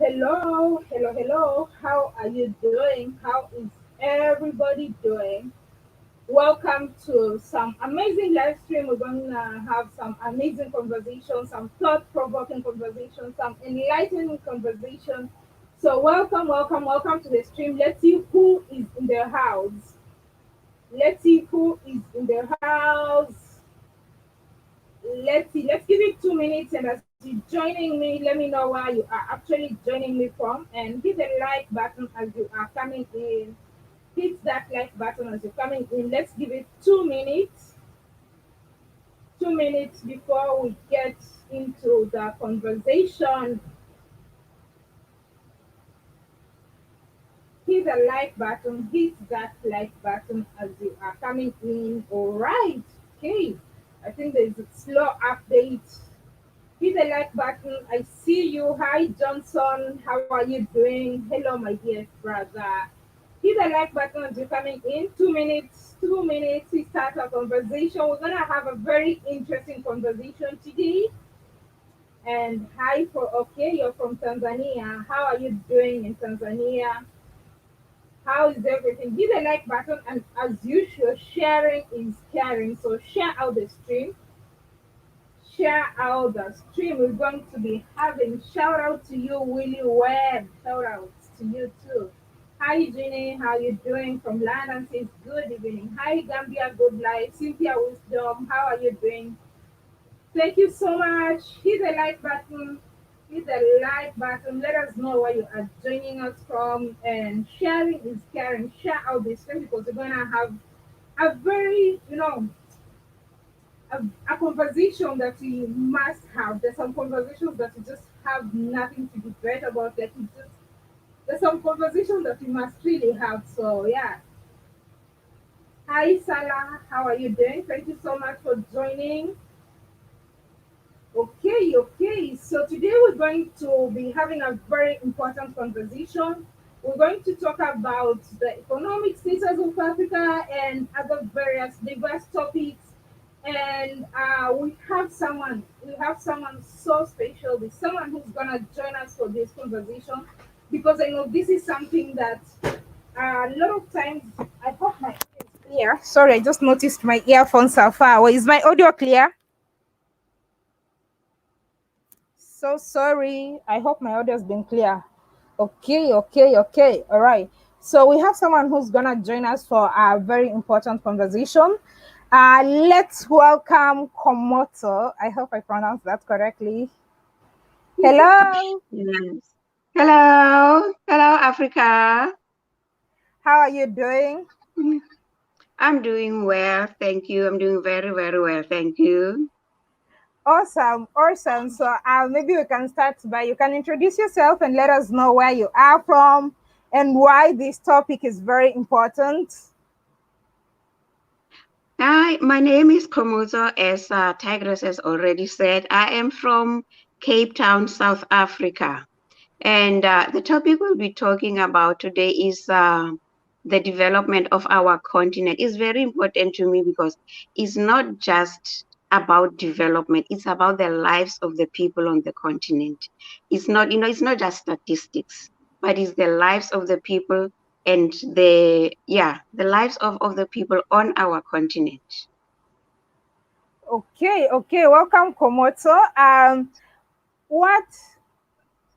Hello, hello, hello. How are you doing? How is everybody doing? Welcome to some amazing live stream. We're going to have some amazing conversations, some thought provoking conversations, some enlightening conversations. So, welcome, welcome, welcome to the stream. Let's see who is in the house. Let's see who is in the house. Let's see. Let's give it 2 minutes, and as you're joining me, let me know where you are actually joining me from, and hit the like button as you are coming in. Hit that like button as you're coming in. Let's give it 2 minutes. 2 minutes before we get into the conversation. Hit the like button. Hit that like button as you are coming in. All right. Okay. I think there's a slow update. Hit the like button. I see you. Hi, Johnson. How are you doing? Hello, my dear brother. Hit the like button as you're coming in. 2 minutes. 2 minutes. We start our conversation. We're gonna have a very interesting conversation today. And hi for okay, you're from Tanzania. How are you doing in Tanzania? How is everything? Hit the like button, and as usual, sharing is caring. So share out the stream, share out the stream. We're going to be having shout out to you, Willie Webb. Shout outs to you too. Hi Jenny, how you doing? From London says good evening. Hi Gambia, good life. Cynthia Wisdom, how are you doing? Thank you so much. Hit the like button. Hit the like button. Let us know where you are joining us from. And sharing is caring. Share out this stream because we're gonna have a very, a conversation that we must have. There's some conversations that we just have nothing to debate about. Like we just there's some conversations that we must really have. So yeah. Hi Salah, how are you doing? Thank you so much for joining. Okay, okay. So today we're going to be having a very important conversation. We're going to talk about the economic status of Africa and other various diverse topics. And we have someone so special. There's someone who's gonna join us for this conversation because I know this is something that a lot of times. I hope my audio is clear. Sorry, I just noticed my earphones are far away. Is my audio clear? So sorry. I hope my audio has been clear. Okay, okay, okay. All right. So we have someone who's gonna join us for a very important conversation. Let's welcome Komoto. I hope I pronounced that correctly. Hello. Yes. Hello. Hello, Africa. How are you doing? I'm doing well. Thank you. I'm doing very, very well. Thank you. Awesome, awesome. So maybe we can start by you can introduce yourself and let us know where you are from and why this topic is very important. Hi, my name is Komuzo, as Tigress has already said. I am from Cape Town, South Africa. And the topic we'll be talking about today is the development of our continent. It's very important to me because it's not just about development, it's about the lives of the people on the continent. It's not, it's not just statistics, but it's the lives of the people and the lives of the people on our continent. Okay, okay. Welcome, Komoto. What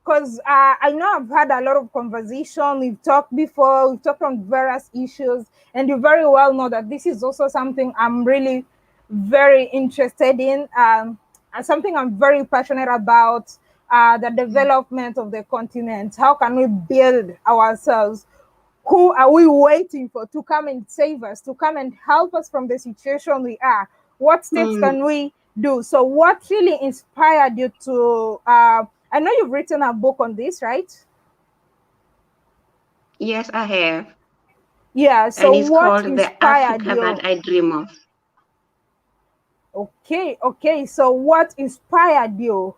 because I know I've had a lot of conversation. We've talked before, we've talked on various issues, and you very well know that this is also something I'm really very interested in, and something I'm very passionate about. The development of the continent. How can we build ourselves? Who are we waiting for to come and save us, to come and help us from the situation we are? What steps Mm, can we do? So, what really inspired you to? I know you've written a book on this, right? yes, I have. Yeah. So, And it's what called The inspired Africa you? That I Dream of. Okay, okay. So, what inspired you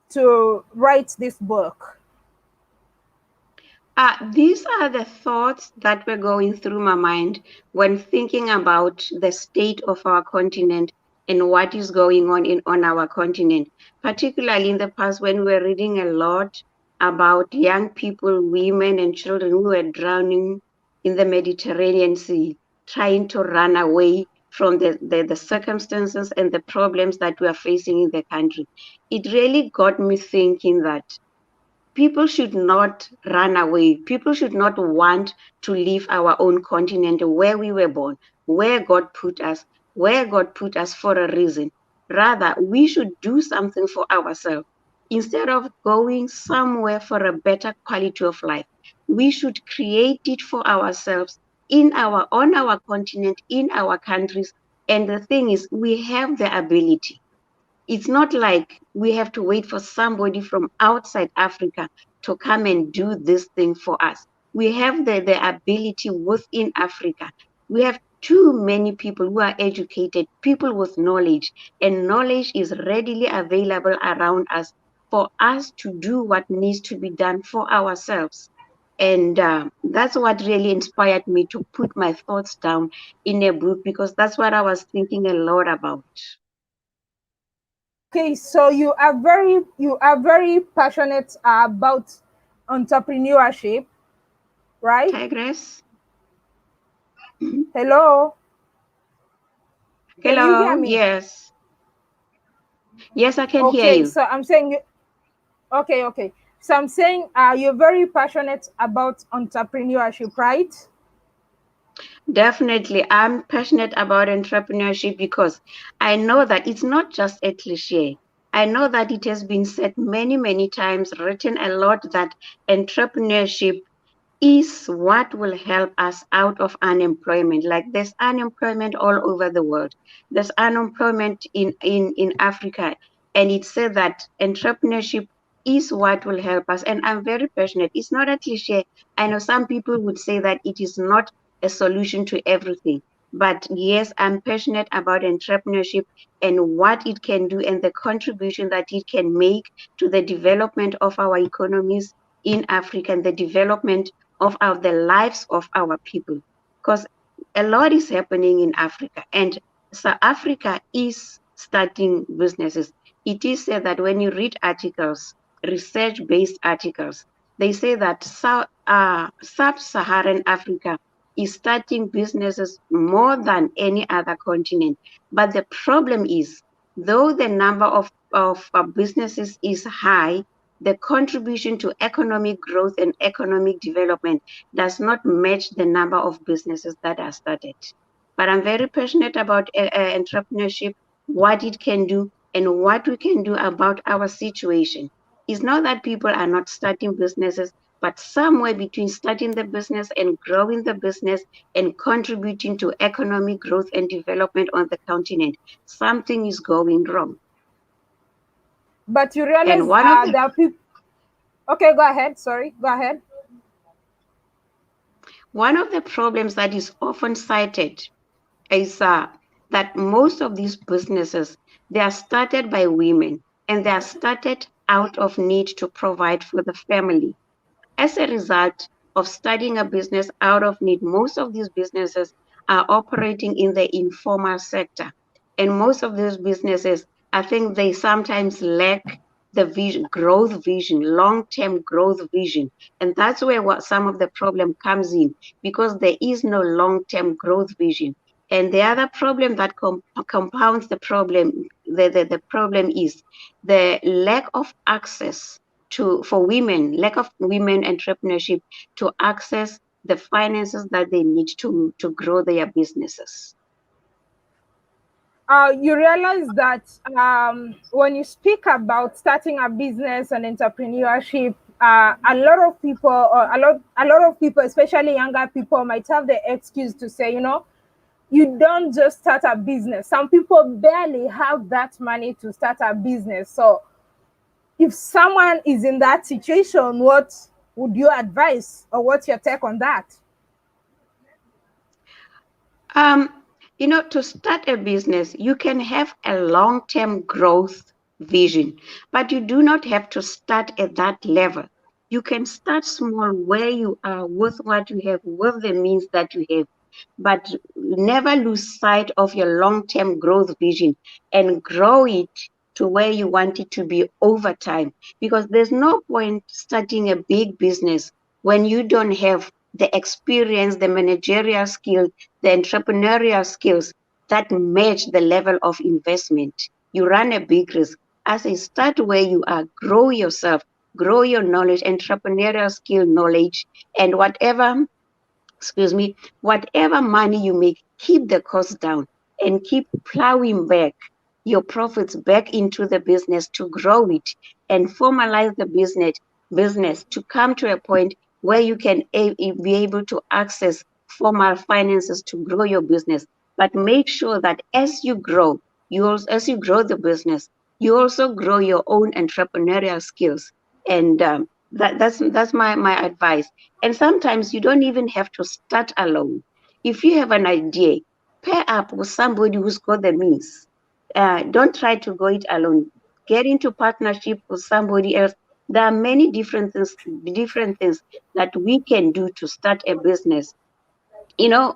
to write this book? These are the thoughts that were going through my mind when thinking about the state of our continent and what is going on our continent, particularly in the past when we were reading a lot about young people, women, and children who were drowning in the Mediterranean Sea, trying to run away from the circumstances and the problems that we are facing in the country. It really got me thinking that people should not run away. People should not want to leave our own continent where we were born, where God put us for a reason. Rather, we should do something for ourselves. Instead of going somewhere for a better quality of life, we should create it for ourselves on our continent, in our countries. And the thing is, we have the ability. It's not like we have to wait for somebody from outside Africa to come and do this thing for us. We have the ability within Africa. We have too many people who are educated, people with knowledge, and knowledge is readily available around us for us to do what needs to be done for ourselves. And that's what really inspired me to put my thoughts down in a book, because that's what I was thinking a lot about. Okay, so you are very passionate about entrepreneurship, right? Tigress? Mhm. Hello, can you hear Hello, me? yes. Yes, I can hear Okay, you. so I'm saying you. Okay, okay. So I'm saying you're very passionate about entrepreneurship, right? Definitely. I'm passionate about entrepreneurship because I know that it's not just a cliche. I know that it has been said many, many times, written a lot, that entrepreneurship is what will help us out of unemployment. Like, there's unemployment all over the world. There's unemployment in Africa. And it said that entrepreneurship is what will help us. And I'm very passionate. It's not a cliche. I know some people would say that it is not a solution to everything. But yes, I'm passionate about entrepreneurship and what it can do and the contribution that it can make to the development of our economies in Africa and the development of the lives of our people, because a lot is happening in Africa, and South Africa is starting businesses. It is said that when you read articles, research-based articles, they say that sub-Saharan Africa is starting businesses more than any other continent. But the problem is, though the number of businesses is high, the contribution to economic growth and economic development does not match the number of businesses that are started. But I'm very passionate about entrepreneurship, what it can do, and what we can do about our situation. It's not that people are not starting businesses, but somewhere between starting the business and growing the business and contributing to economic growth and development on the continent, something is going wrong. But you And realize there are people. Okay, go ahead. Sorry, go ahead. one of the problems that is often cited is that most of these businesses, they are started by women, and they are started out of need to provide for the family. As a result of starting a business out of need, most of these businesses are operating in the informal sector. And most of these businesses, I think they sometimes lack the growth vision, long-term growth vision. And that's where some of the problem comes in, because there is no long-term growth vision. And the other problem that compounds the problem, the problem is the lack of access for women, lack of women entrepreneurship to access the finances that they need to grow their businesses. You realize that when you speak about starting a business and entrepreneurship, a lot of people, or a lot of people, especially younger people, might have the excuse to say, you don't just start a business. Some people barely have that money to start a business. So, if someone is in that situation, what would you advise, or what's your take on that? Um, to start a business, you can have a long-term growth vision, but you do not have to start at that level. You can start small where you are with what you have, with the means that you have, but never lose sight of your long-term growth vision and grow it to where you want it to be over time. Because there's no point starting a big business when you don't have the experience, the managerial skills, the entrepreneurial skills that match the level of investment. You run a big risk. As a start where you are, grow yourself, grow your knowledge, entrepreneurial skill knowledge, and whatever money you make, keep the cost down and keep plowing back your profits back into the business to grow it and formalize the business to come to a point where you can be able to access formal finances to grow your business. But make sure that as you grow, as you grow the business, you also grow your own entrepreneurial skills. And that's my advice. And sometimes you don't even have to start alone. If you have an idea, pair up with somebody who's got the means. Don't try to go it alone. Get into partnership with somebody else. There are many different things that we can do to start a business.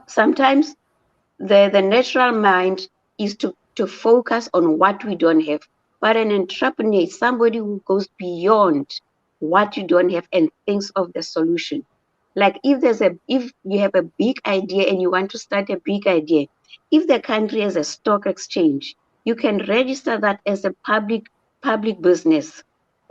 Sometimes the natural mind is to focus on what we don't have. But an entrepreneur is somebody who goes beyond what you don't have and thinks of the solution. Like if you have a big idea and you want to start a big idea, if the country has a stock exchange, you can register that as a public business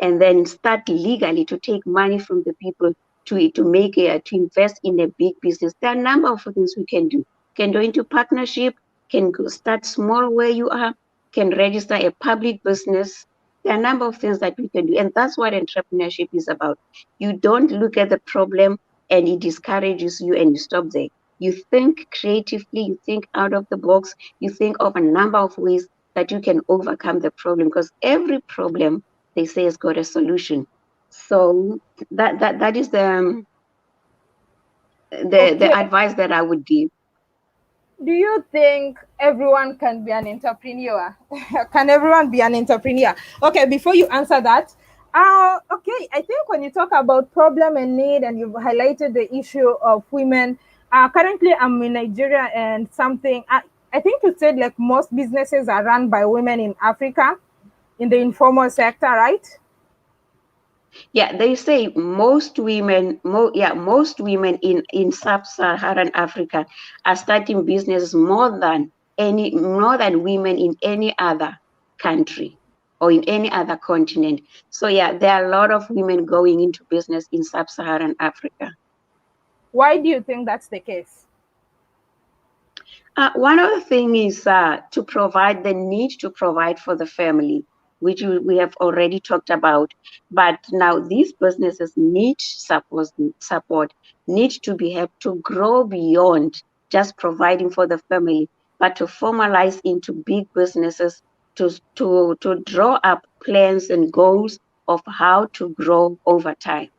and then start legally to take money from the people to invest in a big business. There are a number of things we can do. Can go into partnership, can start small where you are, can register a public business. There are a number of things that we can do. And that's what entrepreneurship is about. You don't look at the problem and it discourages you and you stop there. You think creatively, you think out of the box, you think of a number of ways that you can overcome the problem because every problem they say has got a solution. So that is the Okay. advice that I would give. Do you think everyone can be an entrepreneur? Can everyone be an entrepreneur? Okay, before you answer that, okay, I think when you talk about problem and need, and you've highlighted the issue of women, currently I'm in Nigeria, and I think you said like most businesses are run by women in Africa, in the informal sector, right? Yeah, they say most women in sub-Saharan Africa are starting businesses more than women in any other country or in any other continent. So yeah, there are a lot of women going into business in sub-Saharan Africa. Why do you think that's the case? One other thing is to provide the need to provide for the family, which we have already talked about. But now these businesses need support, need to be helped to grow beyond just providing for the family, but to formalize into big businesses to draw up plans and goals of how to grow over time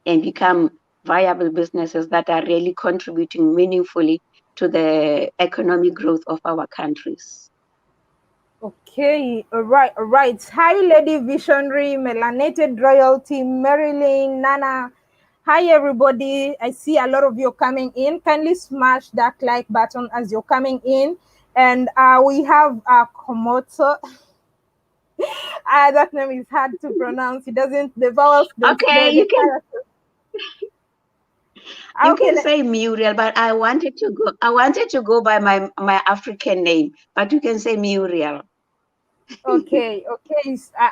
and become viable businesses that are really contributing meaningfully to the economic growth of our countries. Okay, all right. Hi, Lady Visionary, Melanated Royalty, Marilyn, Nana. Hi, everybody. I see a lot of you coming in. Kindly smash that like button as you're coming in. And we have Komoto. That name is hard to pronounce. The vowels, Okay, the characters. you Okay, can say Muriel, but I wanted to go by my African name, but you can say Muriel. okay.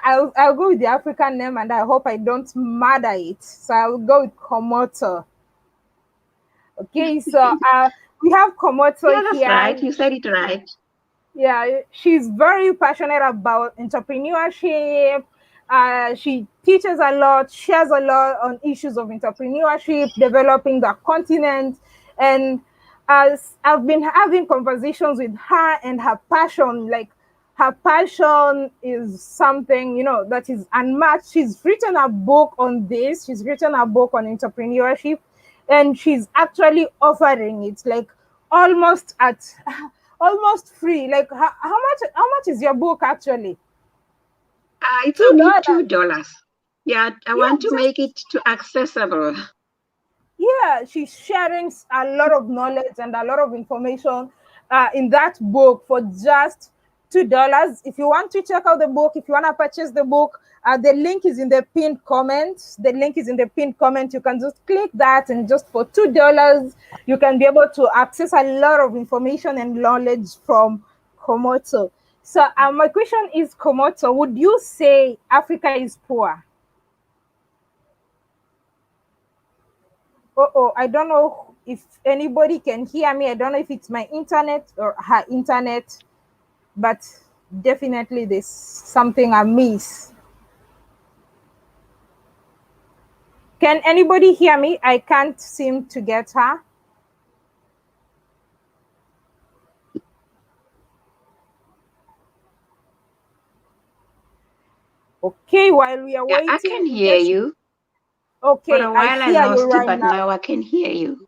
I'll go with the African name, and I hope I don't murder it. So I'll go with Komoto. Okay, so we have Komoto Yeah, that's right. here. You said it right. Yeah, she's very passionate about entrepreneurship. She teaches a lot, shares a lot on issues of entrepreneurship, developing the continent. And as I've been having conversations with her, and her passion is something, that is unmatched. She's written a book on this, she's written a book on entrepreneurship, and she's actually offering it like almost at almost free. Like how much is your book actually? It's only $2. $2. Yeah, I Yeah, want to just make it to accessible. yeah, she's sharing a lot of knowledge and a lot of information in that book for just $2. If you want to check out the book, if you want to purchase the book, the link is in the pinned comment. The link is in the pinned comment. You can just click that, and just for $2, you can be able to access a lot of information and knowledge from Komoto. So, my question is, Komoto, would you say Africa is poor? Oh, I don't know if anybody can hear me. I don't know if it's my internet or her internet, but definitely there's something amiss. Can anybody hear me? I can't seem to get her. Okay, while we are Yeah, I waiting, can hear you. For okay, a I while I hear you lost you, right but now. now I can hear you.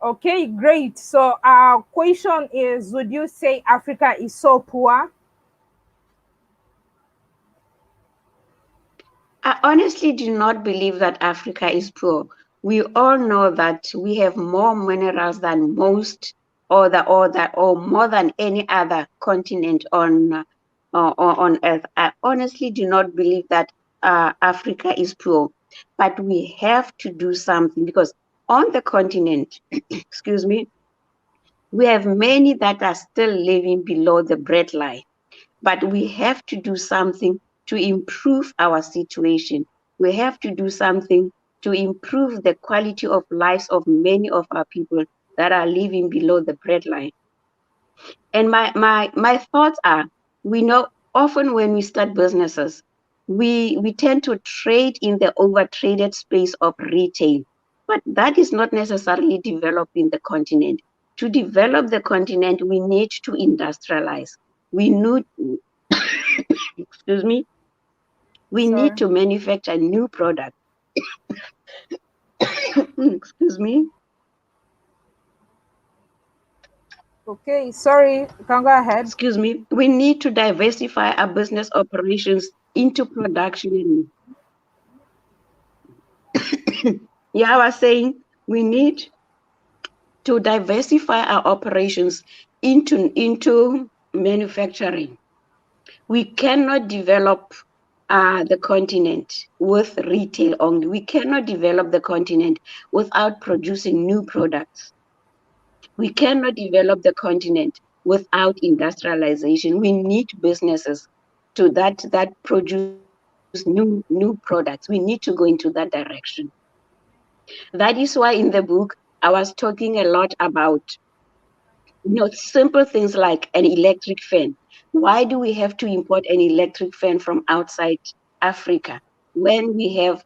Okay, great. So our question is, would you say Africa is so poor? I honestly do not believe that Africa is poor. We all know that we have more minerals than most, or more than any other continent on Earth. I honestly do not believe that Africa is poor, but we have to do something because on the continent, excuse me, we have many that are still living below the breadline, but we have to do something to improve our situation. We have to do something to improve the quality of lives of many of our people that are living below the breadline. And my thoughts are, we know often when we start businesses, we tend to trade in the overtraded space of retail, but that is not necessarily developing the continent. To develop the continent, we need to industrialize. We need, excuse me, we need Sorry. to manufacture new products. Excuse me. Okay, sorry. You can go ahead. Excuse me. We need to diversify our business operations into production. Yeah, I was saying we need to diversify our operations into manufacturing. We cannot develop the continent with retail only. We cannot develop the continent without producing new products. We cannot develop the continent without industrialization. We need businesses that produce new products. We need to go into that direction. That is why in the book I was talking a lot about simple things like an electric fan. Why do we have to import an electric fan from outside Africa when we have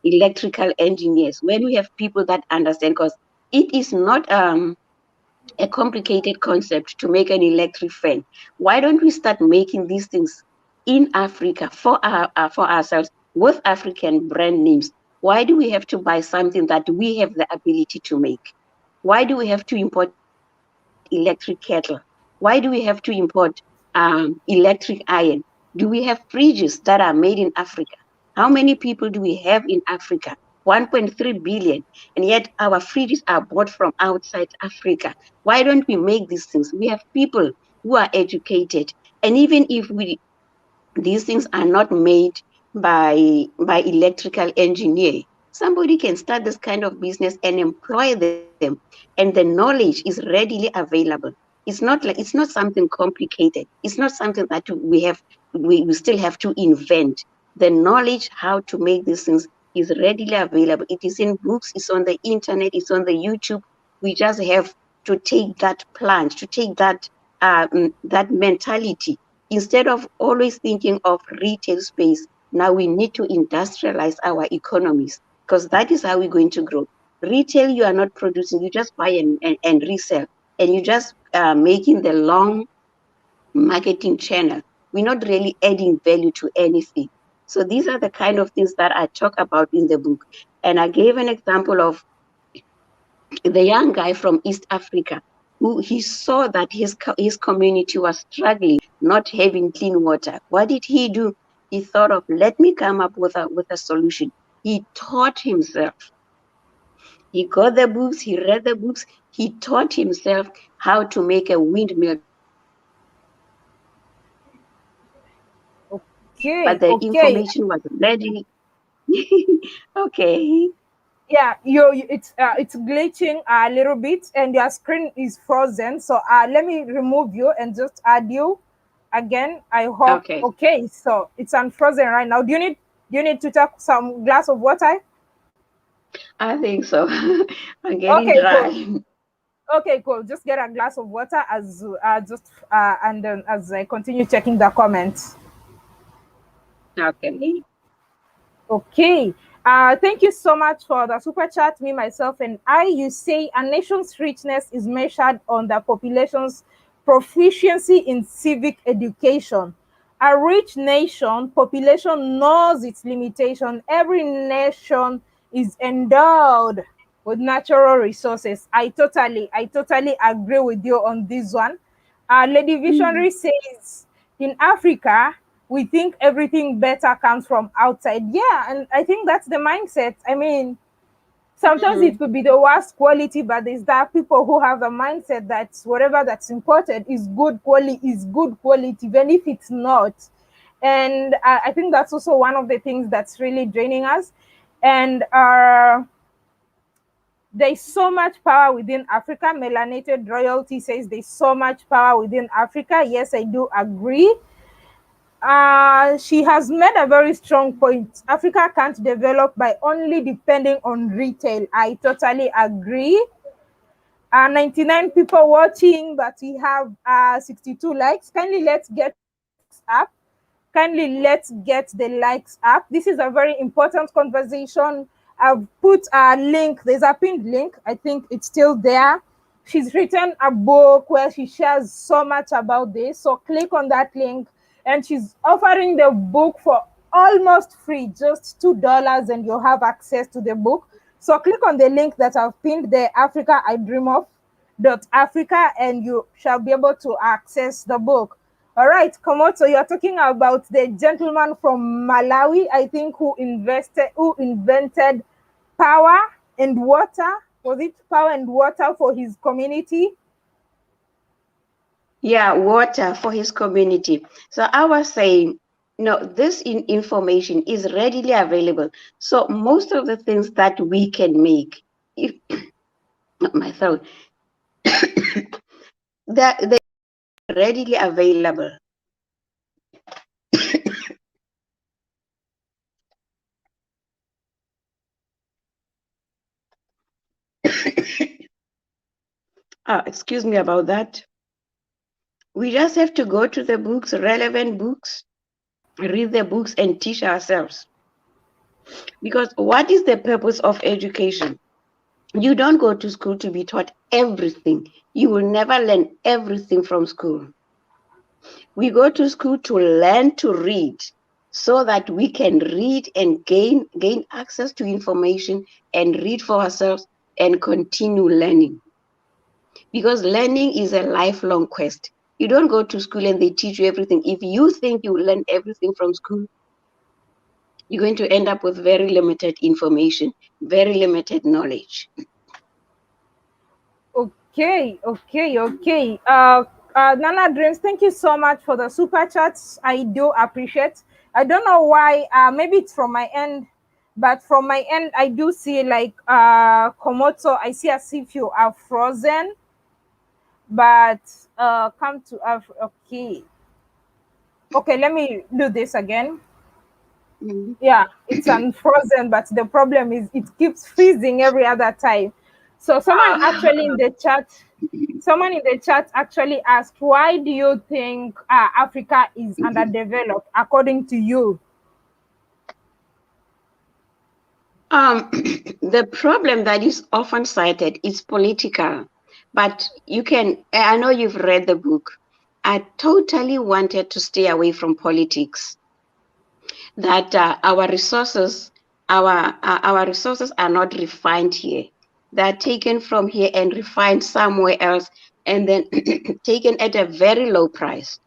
electrical engineers, when we have people that understand? Because it is not a complicated concept to make an electric fan. Why don't we start making these things in Africa for ourselves with African brand names? Why do we have to buy something that we have the ability to make? Why do we have to import electric kettle? Why do we have to import electric iron? Do we have fridges that are made in Africa? How many people do we have in Africa? 1.3 billion. And yet our fridges are bought from outside Africa. Why don't we make these things? We have people who are educated. And even if these things are not made by electrical engineer, somebody can start this kind of business and employ them, and the knowledge is readily available. It's not something complicated. It's not something that we still have to invent. The knowledge how to make these things is readily available. It is in books, it's on the internet, it's on the YouTube. We just have to take that plunge, to take that mentality. Instead of always thinking of retail space, now we need to industrialize our economies, because that is how we're going to grow. Retail, you are not producing, you just buy and resell, and you just making the long marketing channel. We're not really adding value to anything. So these are the kind of things that I talk about in the book. And I gave an example of the young guy from East Africa, who he saw that his community was struggling, not having clean water. What did he do? He thought of, let me come up with a solution. He taught himself. He got the books, he read the books, he taught himself how to make a windmill. but Okay, the okay. information was ready. Okay. Yeah, it's glitching a little bit, and your screen is frozen. So let me remove you and just add you again. I hope. Okay. Okay, so it's unfrozen right now. Do you need to take some glass of water? I think so. I'm getting Okay, cool. dry. Okay, cool. Just get a glass of water as just and then as I continue checking the comments. Okay. Okay. Thank you so much for the super chat. Me, myself, and I. You say a nation's richness is measured on the population's proficiency in civic education. A rich nation population knows its limitation. Every nation is endowed with natural resources. I totally agree with you on this one. Lady Mm, Visionary says, in Africa, we think everything better comes from outside. Yeah, and I think that's the mindset. I mean, sometimes it mm, could be the worst quality, but there's that people who have the mindset that whatever that's imported is good quality, even if it's not. And I think that's also one of the things that's really draining us. And there's so much power within Africa. Melanated Royalty says there's so much power within Africa. Yes, I do agree. She has made a very strong point. Africa can't develop by only depending on retail. I totally agree. 99 people watching, but we have 62 likes. Kindly let's get likes up. Kindly let's get the likes up. This is a very important conversation. I've put a link. There's a pinned link. I think it's still there. She's written a book where she shares so much about this. So click on that link, and she's offering the book for almost free, just $2, and you'll have access to the book. So click on the link that I've pinned there, Africa I Dream of Africa, and you shall be able to access the book. All right, Komoto, you're talking about the gentleman from Malawi, I think, who invented power and water. Was it power and water for his community? yeah, water for his community. So I was saying, this information is readily available. So most of the things that we can make, if my throat, that they are readily available. Excuse me about that. We just have to go to the books, relevant books, read the books, and teach ourselves. Because what is the purpose of education? You don't go to school to be taught everything. You will never learn everything from school. We go to school to learn to read so that we can read and gain access to information and read for ourselves and continue learning. Because learning is a lifelong quest. You don't go to school and they teach you everything. If you think you learn everything from school, you're going to end up with very limited information, very limited knowledge. Okay, okay, okay. Nana Dreams, thank you so much for the super chats. I do appreciate. I don't know why. Maybe it's from my end, but from my end, I do see like Komoto. I see as if you are frozen, but come to okay. Okay, let me do this again. Mhm. Yeah, it's unfrozen, but the problem is it keeps freezing every other time. So someone in the chat actually asked, why do you think Africa is underdeveloped according to you? The problem that is often cited is political, but I know you've read the book. I totally wanted to stay away from politics, that our resources are not refined here. They're taken from here and refined somewhere else, and then taken at a very low price.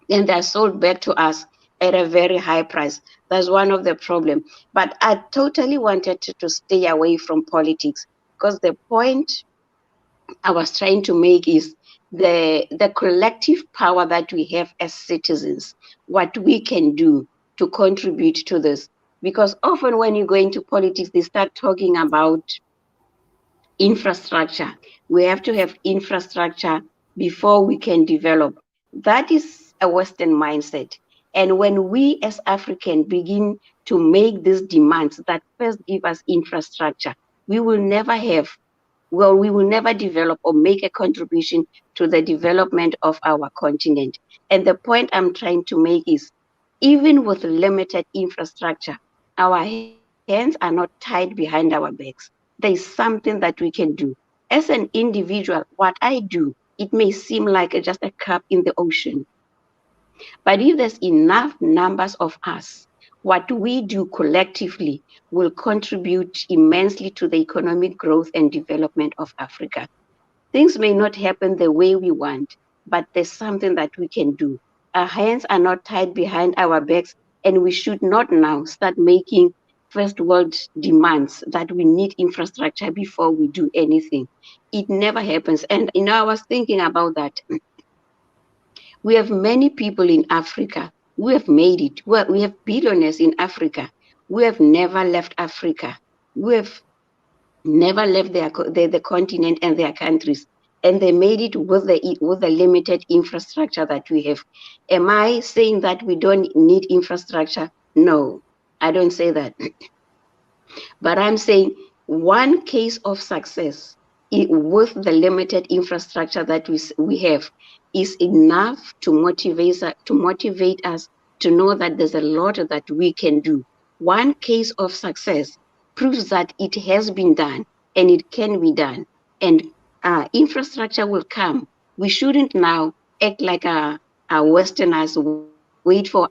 And they're sold back to us at a very high price. That's one of the problem. But I totally wanted to stay away from politics because the point I was trying to make is the collective power that we have as citizens, what we can do. to contribute to this. Because often when you go into politics, they start talking about infrastructure. We have to have infrastructure before we can develop. That is a Western mindset. And when we as Africans begin to make these demands that first give us infrastructure, we will never have, well, we will never develop or make a contribution to the development of our continent. And the point I'm trying to make is, even with limited infrastructure, our hands are not tied behind our backs. There is something that we can do. As an individual, what I do, it may seem like just a cup in the ocean. But if there's enough numbers of us, what we do collectively will contribute immensely to the economic growth and development of Africa. Things may not happen the way we want, but there's something that we can do. Our hands are not tied behind our backs, and we should not now start making first world demands that we need infrastructure before we do anything. It never happens. And I was thinking about that. We have many people in Africa who have made it. We have billionaires in Africa who have never left Africa, who have never left the continent and their countries, and they made it with the limited infrastructure that we have. Am I saying that we don't need infrastructure? No, I don't say that. But I'm saying one case of success with the limited infrastructure that we have is enough to motivate us to know that there's a lot that we can do. One case of success proves that it has been done and it can be done. And infrastructure will come. We shouldn't now act like a Westerners, wait for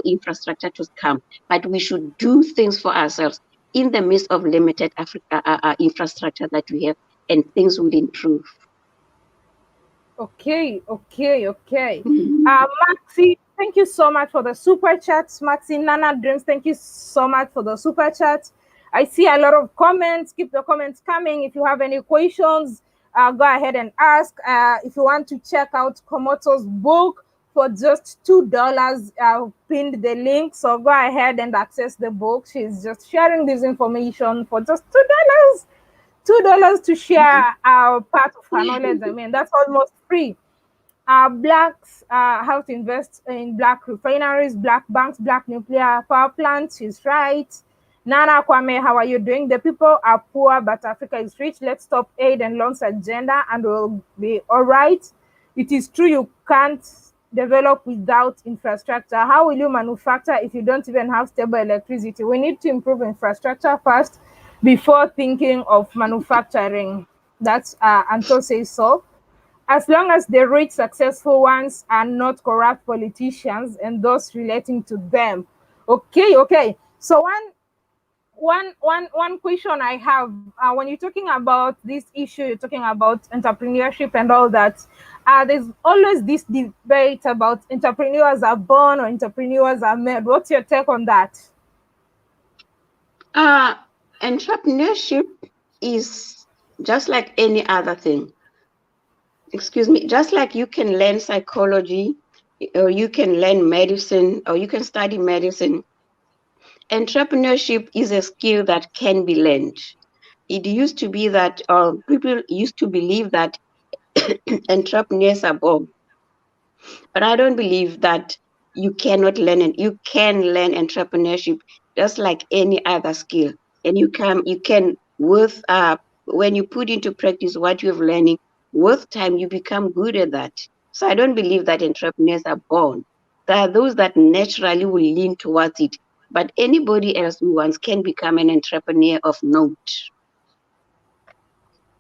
infrastructure to come, but we should do things for ourselves in the midst of limited infrastructure that we have, and things would improve. Okay. Mhm. Maxi, thank you so much for the super chats. Maxi Nana Dreams, thank you so much for the super chat. I see a lot of comments. Keep the comments coming. If you have any questions, go ahead and ask. If you want to check out Komoto's book for just $2, I've pinned the link. So go ahead and access the book. She's just sharing this information for just $2. $2 to share part of her knowledge. I mean, that's almost free. Blacks how to invest in black refineries, black banks, black nuclear power plants. She's right. Nana Kwame, how are you doing? The people are poor, but Africa is rich. Let's stop aid and loans agenda, and we'll be all right. It is true you can't develop without infrastructure. How will you manufacture if you don't even have stable electricity? We need to improve infrastructure first before thinking of manufacturing. That's Anto says so. As long as the rich, successful ones are not corrupt politicians and those relating to them. Okay. So one question I have, when you're talking about this issue, you're talking about entrepreneurship and all that. There's always this debate about entrepreneurs are born or entrepreneurs are made. What's your take on that? Uh, Entrepreneurship is just like any other thing. Excuse me, just like you can learn psychology, or you can learn medicine, or you can study medicine. Entrepreneurship is a skill that can be learned. It used to be that people used to believe that entrepreneurs are born, but I don't believe that you cannot learn it. You can learn entrepreneurship just like any other skill, and you can with when you put into practice what you're learning, with time you become good at that. So I don't believe that entrepreneurs are born. There are those that naturally will lean towards it, but anybody else who wants can become an entrepreneur of note.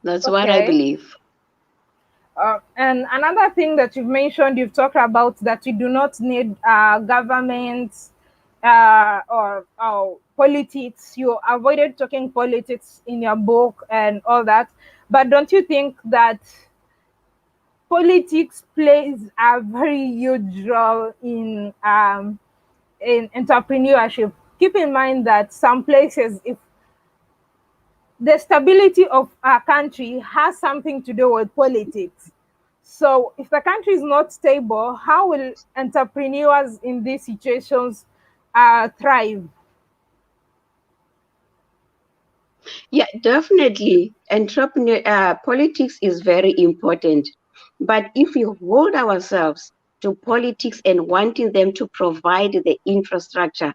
That's what I Okay. believe. And another thing that you've mentioned, you've talked about that you do not need government or politics. You avoided talking politics in your book and all that. But don't you think that politics plays a very huge role in entrepreneurship? Keep in mind that some places, if the stability of a country has something to do with politics. So if the country is not stable, how will entrepreneurs in these situations thrive. Yeah, definitely. Politics is very important. But if we hold ourselves to politics and wanting them to provide the infrastructure,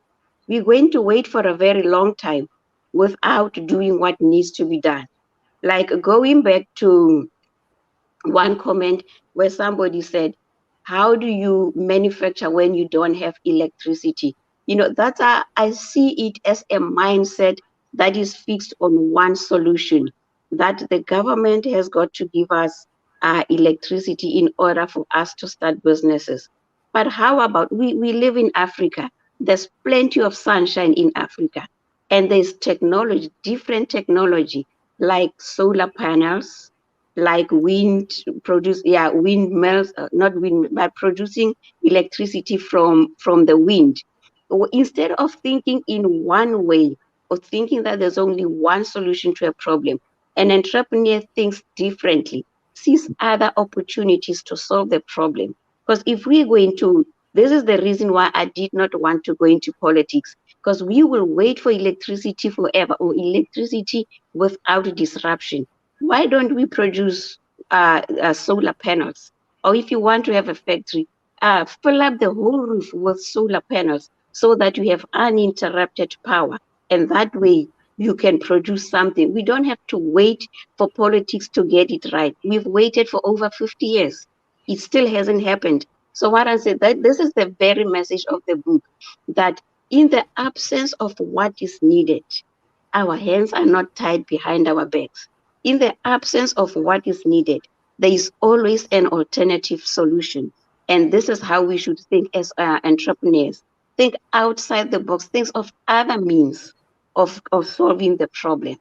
we're going to wait for a very long time without doing what needs to be done. Like going back to one comment where somebody said, how do you manufacture when you don't have electricity? That's I see it as a mindset that is fixed on one solution, that the government has got to give us electricity in order for us to start businesses. But how about we live in Africa? There's plenty of sunshine in Africa, and there's technology, different technology like solar panels, like windmills, not wind, but producing electricity from the wind. Instead of thinking in one way or thinking that there's only one solution to a problem, an entrepreneur thinks differently, sees other opportunities to solve the problem. Because if we're going to, this is the reason why I did not want to go into politics, because we will wait for electricity forever, or electricity without disruption. Why don't we produce solar panels? Or if you want to have a factory, fill up the whole roof with solar panels so that you have uninterrupted power. And that way you can produce something. We don't have to wait for politics to get it right. We've waited for over 50 years. It still hasn't happened. So what I said, that this is the very message of the book, that in the absence of what is needed, our hands are not tied behind our backs. In the absence of what is needed, there is always an alternative solution. And this is how we should think as entrepreneurs. Think outside the box, think of other means of solving the problem.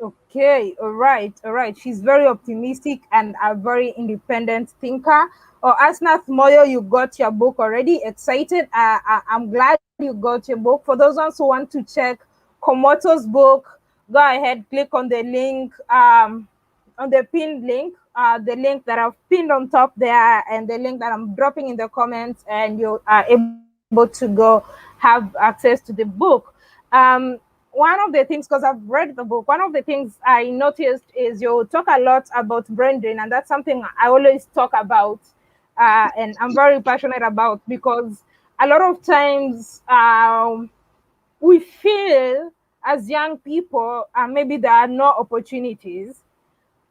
Okay, all right, all right. She's very optimistic and a very independent thinker. Oh, Asnath Moyo, you got your book already. Excited. I'm glad you got your book. For those ones who want to check Komoto's book, go ahead, click on the link, on the pinned link, the link that I've pinned on top there, and the link that I'm dropping in the comments, and you are able to go have access to the book. Um, One of the things, because I've read the book, one of the things I noticed is you talk a lot about brain drain, and that's something I always talk about, and I'm very passionate about, because a lot of times we feel as young people, maybe there are no opportunities.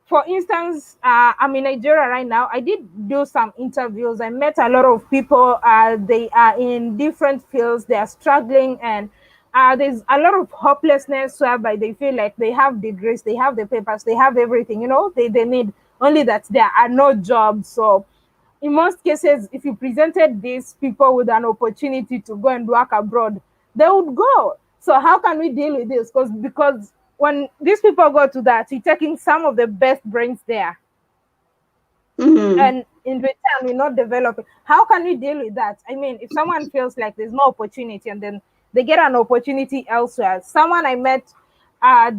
For instance, I'm in Nigeria right now. I did do some interviews. I met a lot of people. They are in different fields. They are struggling, and there's a lot of hopelessness whereby they feel like they have degrees, they have the papers, they have everything. They need, only that there are no jobs. So in most cases, if you presented these people with an opportunity to go and work abroad, they would go. So how can we deal with this? Because when these people go to that, you're taking some of the best brains there, Mhm. and in return, we're not developing. How can we deal with that? I mean, if someone feels like there's no opportunity and then they get an opportunity elsewhere, someone I met,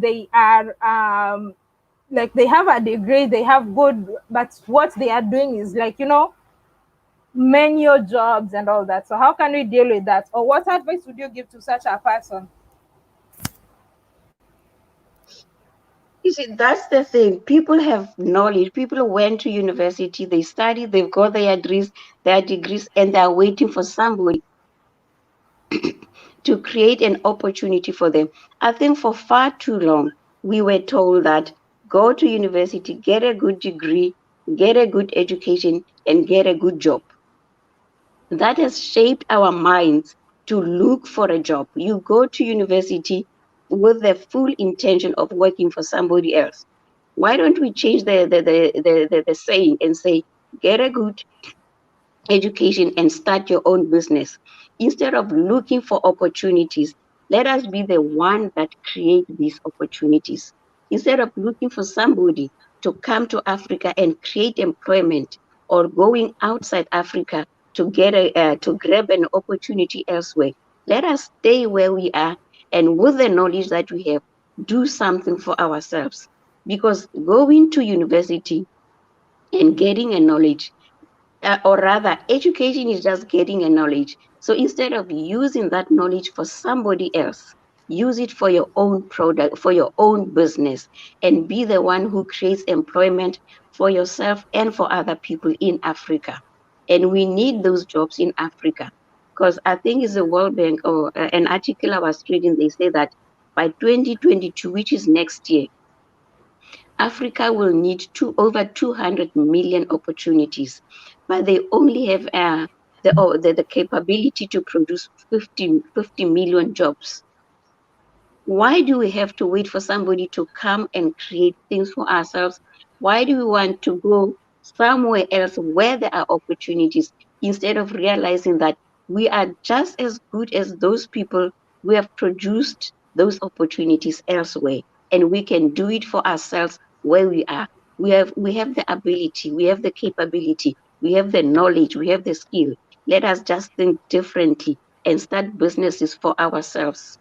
they are like they have a degree, they have good, but what they are doing is like, manual jobs and all that. So how can we deal with that? Or what advice would you give to such a person? You see, that's the thing. People have knowledge. People went to university, they studied, they've got their degrees, and they're waiting for somebody to create an opportunity for them. I think for far too long, we were told that go to university, get a good degree, get a good education, and get a good job. That has shaped our minds to look for a job. You go to university with the full intention of working for somebody else. Why don't we change the saying and say, get a good education and start your own business? Instead of looking for opportunities, let us be the one that create these opportunities. Instead of looking for somebody to come to Africa and create employment, or going outside Africa to to grab an opportunity elsewhere, let us stay where we are, and with the knowledge that we have, do something for ourselves. Because going to university and getting a knowledge, or rather, education is just getting a knowledge. So instead of using that knowledge for somebody else, use it for your own product, for your own business, and be the one who creates employment for yourself and for other people in Africa. And we need those jobs in Africa, because I think it's the World Bank or an article I was reading, they say that by 2022, which is next year, Africa will need over 200 million opportunities, but they only have the capability to produce 50 million jobs. Why do we have to wait for somebody to come and create things for ourselves? Why do we want to go somewhere else where there are opportunities instead of realizing that we are just as good as those people who have produced those opportunities elsewhere, and we can do it for ourselves where we are. We have the ability, we have the capability, we have the knowledge, we have the skill. Let us just think differently and start businesses for ourselves.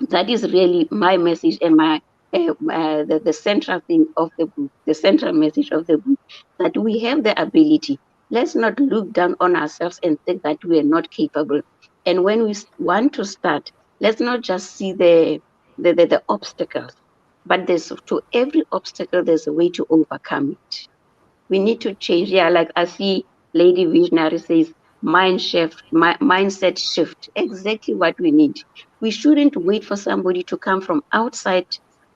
That is really my message and the central thing of the book, the central message of the book, that we have the ability. Let's not look down on ourselves and think that we are not capable. And when we want to start, let's not just see the obstacles, but there's, to every obstacle there's a way to overcome it. We need to change. Yeah, like I see Lady Visionary says, mindset shift. Exactly what we need. We shouldn't wait for somebody to come from outside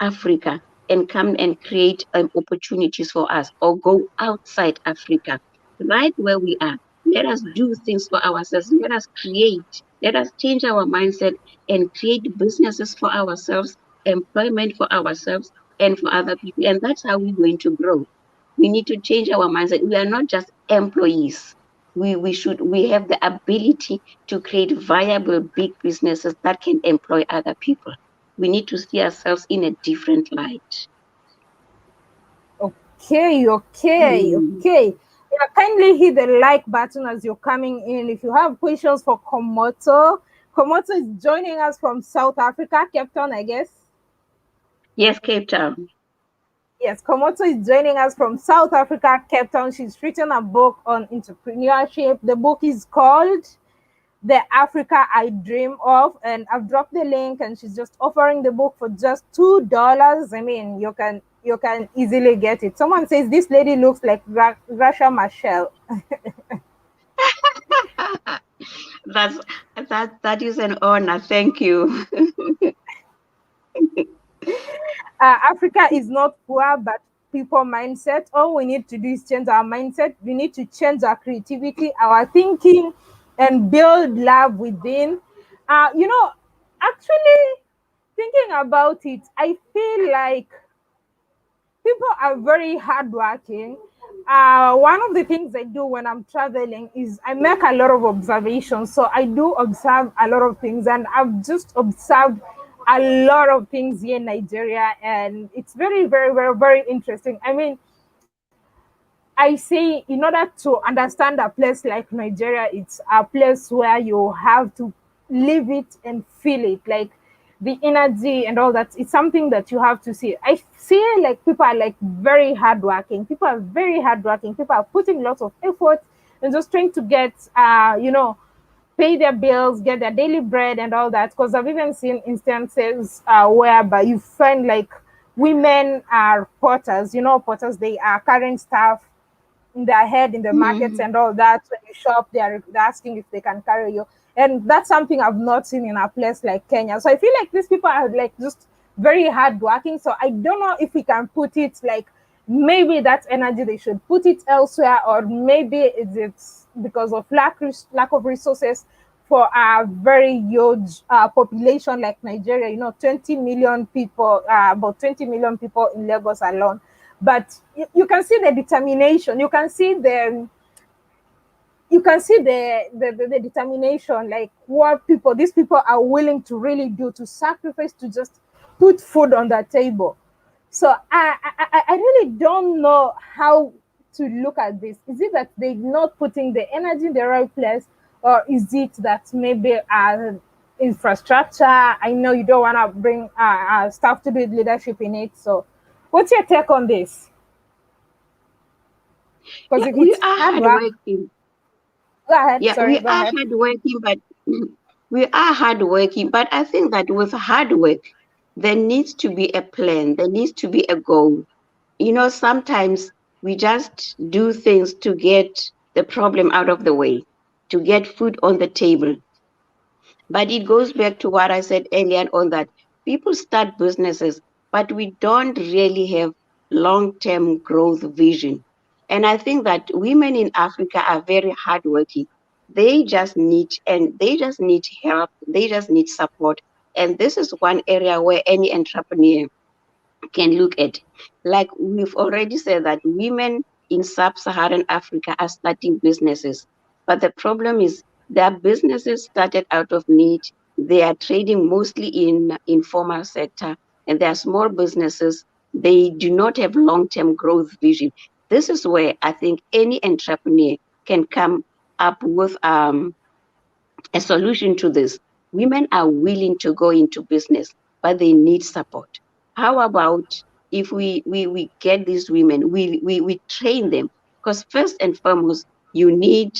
Africa and come and create opportunities for us, or go outside Africa. Right where we are, let us do things for ourselves. Let us create. Let us change our mindset and create businesses for ourselves, employment for ourselves and for other people. And that's how we're going to grow. We need to change our mindset. We are not just employees. We have the ability to create viable big businesses that can employ other people. We need to see ourselves in a different light. Okay, okay, Mm. okay. Yeah, kindly hit the like button as you're coming in. If you have questions for Komoto, Komoto is joining us from South Africa, Cape Town, I guess. Yes, Cape Town. Yes, Komoto is joining us from South Africa, Cape Town. She's written a book on entrepreneurship. The book is called The Africa I Dream Of, and I've dropped the link, and she's just offering the book for just $2. I mean, you can easily get it. Someone says this lady looks like Russia Marshall. That's that is an honor. Thank you. Africa is not poor, but people mindset. All we need to do is change our mindset. We need to change our creativity, our thinking, and build love within. Actually, thinking about it, I feel like people are very hardworking. One of the things I do when I'm traveling is I make a lot of observations. So I do observe a lot of things, and I've just observed a lot of things here in Nigeria, and it's very, very, very, very interesting. I mean, I say in order to understand a place like Nigeria, it's a place where you have to live it and feel it, like the energy and all that. It's something that you have to see. I feel like people are like very hardworking. People are very hardworking. People are putting lots of effort and just trying to get, pay their bills, get their daily bread and all that. Because I've even seen instances whereby you find like women are porters. Porters, they are carrying stuff in their head in the markets Mhm. and all that. When you shop, they're asking if they can carry you, and that's something I've not seen in a place like Kenya. So I feel like these people are like just very hardworking. So I don't know if we can put it like maybe that energy they should put it elsewhere, or maybe it's because of lack of resources for a very huge population like Nigeria. 20 million people, about 20 million people in Lagos alone. But you can see the determination. You can see the determination, like what these people are willing to really do, to sacrifice, to just put food on the table. So I really don't know how to look at this. Is it that they're not putting the energy in the right place, or is it that maybe infrastructure? I know you don't want to bring stuff to do with leadership in it. So, what's your take on this? Because Yeah, if we it's are hard work, hardworking. go ahead. Yeah, Sorry, we go are ahead. hardworking, but we are hardworking. But I think that with hard work, there needs to be a plan. There needs to be a goal. Sometimes we just do things to get the problem out of the way, to get food on the table. But it goes back to what I said earlier on, that people start businesses, but we don't really have long-term growth vision. And I think that women in Africa are very hardworking. They just need help. They just need support. And this is one area where any entrepreneur can look at. Like we've already said that women in sub-Saharan Africa are starting businesses. But the problem is their businesses started out of need. They are trading mostly in informal sector, and they are small businesses. They do not have long-term growth vision. This is where I think any entrepreneur can come up with a solution to this. Women are willing to go into business, but they need support. How about if we get these women, we train them? Because first and foremost, you need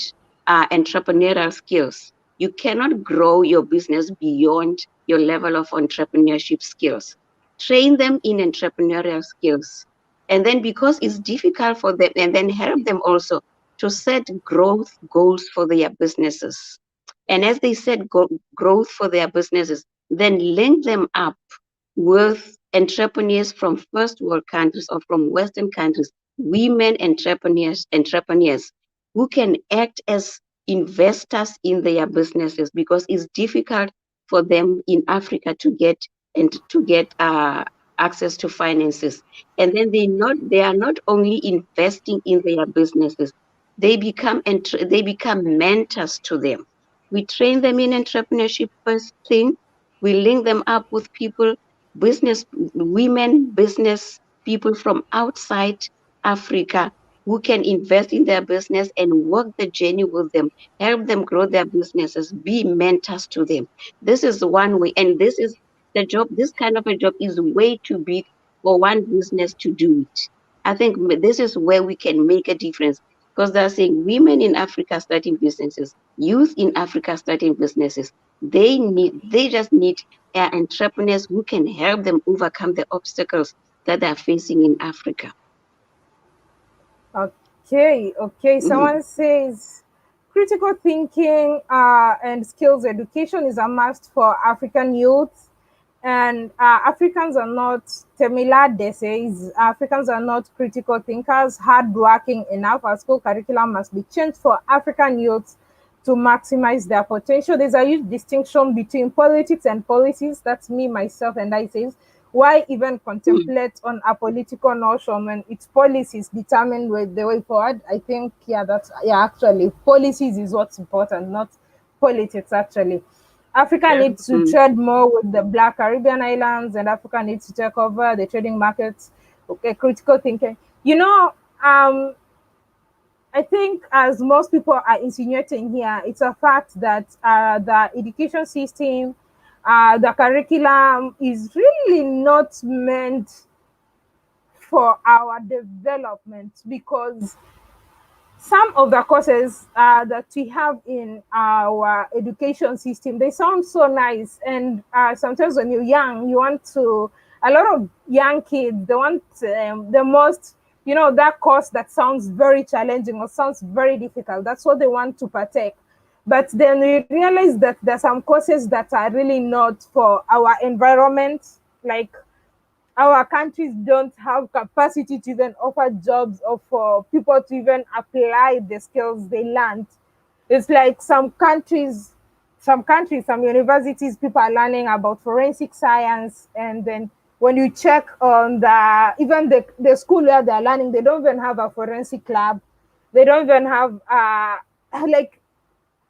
entrepreneurial skills. You cannot grow your business beyond your level of entrepreneurship skills. Train them in entrepreneurial skills. And then because it's difficult for them, and then help them also to set growth goals for their businesses, and as they set growth for their businesses, then link them up with entrepreneurs from first world countries or from Western countries, women entrepreneurs who can act as investors in their businesses, because it's difficult for them in Africa to get access to finances. And then they are not only investing in their businesses, they become mentors to them. We train them in entrepreneurship first thing. We link them up with people, business women, business people from outside Africa who can invest in their business and work the journey with them, help them grow their businesses, be mentors to them. This is one way, and this is the job. This kind of a job is way too big for one business to do it. I think this is where we can make a difference, because they're saying women in Africa starting businesses, youth in Africa starting businesses. They just need entrepreneurs who can help them overcome the obstacles that they're facing in Africa. Okay, okay. Mhm. Someone says critical thinking and skills education is a must for African youth. And Africans are not, Temilade says, Africans are not critical thinkers, hardworking enough. Our school curriculum must be changed for African youths to maximize their potential. There's a huge distinction between politics and policies. That's me, myself, and I says. Why even Mm, contemplate on a political notion when its policies determine the way forward? I think, yeah, actually, policies is what's important, not politics, actually. Africa yeah. needs to Mm, trade more with the Black Caribbean islands, and Africa needs to take over the trading markets. Okay, critical thinking. You know, um, I think, as most people are insinuating here, it's a fact that the education system, the curriculum is really not meant for our development, because some of the courses that we have in our education system, they sound so nice, and sometimes when you're young, you want to, a lot of young kids, they want the most, that course that sounds very challenging or sounds very difficult. That's what they want to partake. But then we realize that there's some courses that are really not for our environment. Like, our countries don't have capacity to even offer jobs or for people to even apply the skills they learned. It's like some universities, people are learning about forensic science, and then when you check on the school where they're learning, they don't even have a forensic lab. They don't even have like,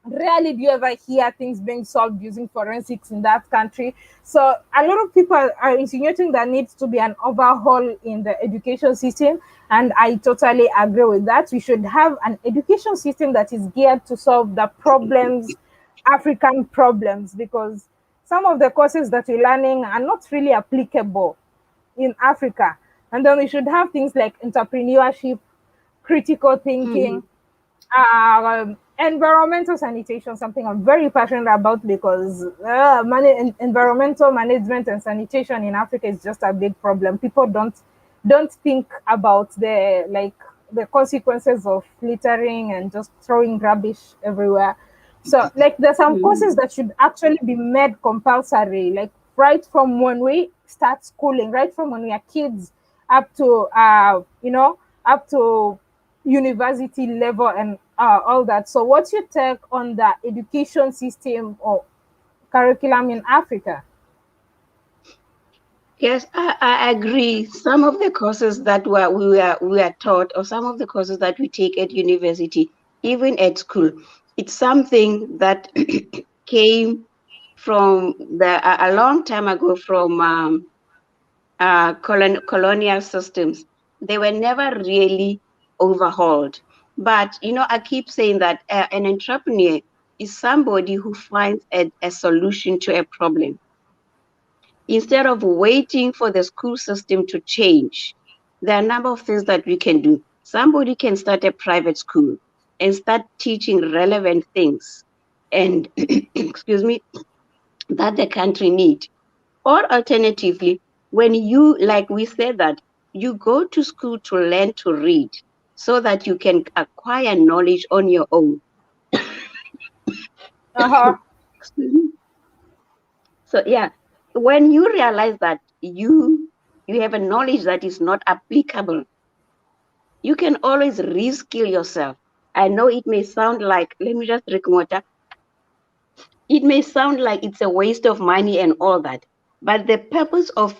rarely do you ever hear things being solved using forensics in that country. So a lot of people are insinuating there needs to be an overhaul in the education system, and I totally agree with that. We should have an education system that is geared to solve the problems, African problems, because some of the courses that we're learning are not really applicable in Africa. And then we should have things like entrepreneurship, critical Mhm. thinking, environmental sanitation, something I'm very passionate about because environmental management and sanitation in Africa is just a big problem. People don't think about the consequences of littering and just throwing rubbish everywhere. So like there's some courses Mhm. that should actually be made compulsory, like right from when we start schooling, right from when we are kids up to up to university level and all that. So, what's your take on the education system or curriculum in Africa? Yes, I agree. Some of the courses that we are taught, or some of the courses that we take at university, even at school, it's something that came from a long time ago from colonial systems. They were never really overhauled. But I keep saying that an entrepreneur is somebody who finds a solution to a problem instead of waiting for the school system to change. There are a number of things that we can do. Somebody can start a private school and start teaching relevant things and excuse me, that the country need. Or alternatively, when you, like we said, that you go to school to learn to read so that you can acquire knowledge on your own. Uh huh. Excuse me. So yeah, when you realize that you have a knowledge that is not applicable, you can always reskill yourself. I know it may sound like, let me just drink water. It may sound like it's a waste of money and all that, but the purpose of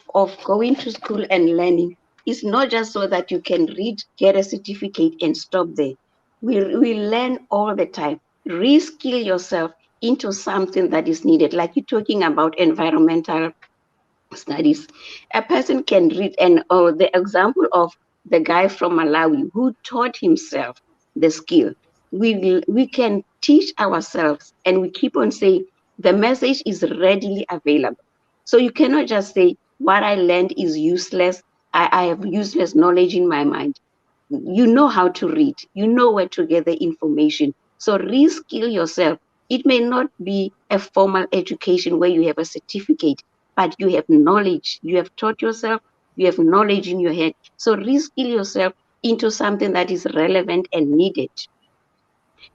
going to school and learning is not just so that you can read, get a certificate, and stop there. We learn all the time. Reskill yourself into something that is needed, like you're talking about environmental studies. A person can read, and the example of the guy from Malawi who taught himself the skill. We can teach ourselves, and we keep on saying the message is readily available. So you cannot just say what I learned is useless. I have useless knowledge in my mind. You know how to read, you know where to get the information. So reskill yourself. It may not be a formal education where you have a certificate, but you have knowledge. You have taught yourself, you have knowledge in your head. So reskill yourself into something that is relevant and needed.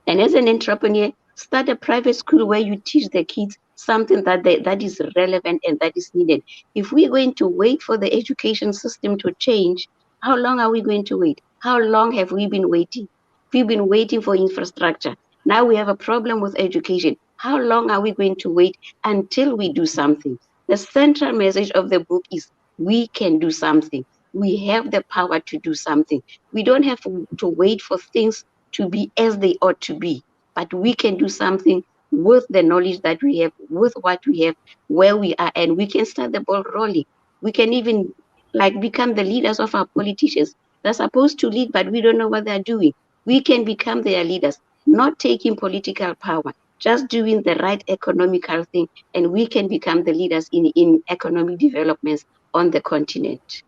And as an entrepreneur, start a private school where you teach the kids something that is relevant and that is needed. If we're going to wait for the education system to change, how long are we going to wait? How long have we been waiting? We've been waiting for infrastructure. Now we have a problem with education. How long are we going to wait until we do something? The central message of the book is we can do something. We have the power to do something. We don't have to wait for things to be as they ought to be. But we can do something with the knowledge that we have, with what we have, where we are, and we can start the ball rolling. We can even like become the leaders of our politicians. They're supposed to lead, but we don't know what they're doing. We can become their leaders, not taking political power, just doing the right economical thing, and we can become the leaders in economic developments on the continent.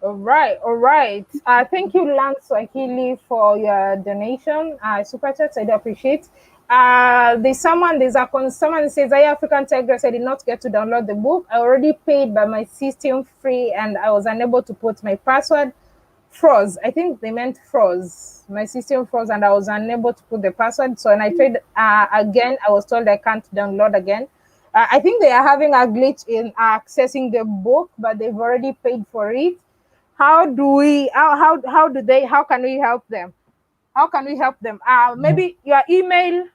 All right, all right. Thank you, Lance Swahili, for your donation. Super chats, I do appreciate. Someone that says, "I African Tigress, I did not get to download the book. I already paid by my system free, and I was unable to put my password. Froze. I think they meant froze. My system froze, and I was unable to put the password. So when I tried again, I was told I can't download again. I think they are having a glitch in accessing the book, but they've already paid for it. How do we? How do they? How can we help them? How can we help them? Maybe your email.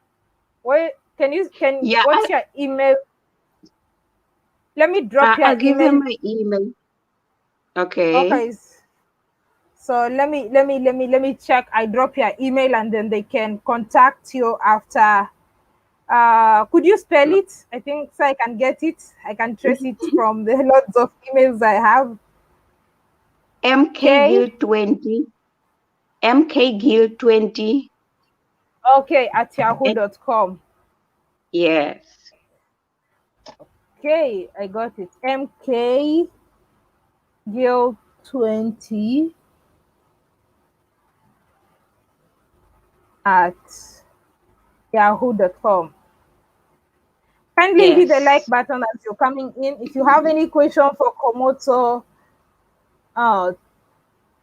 Wait, can Yeah, what's your email? Let me drop your I'll give them email. my email. Okay. Okay. So let me check. I drop your email and then they can contact you after. Could you spell it? I think so I can get it. I can trace it from the lots of emails I have. Okay. MKGill20, MKGill20. Okay, at eh, yahoo.com. Yes. Okay, I got it. MK Gill 20 at yahoo.com. Kindly hit the like Yes. button as you're coming in. If you have any question for Komoto, uh,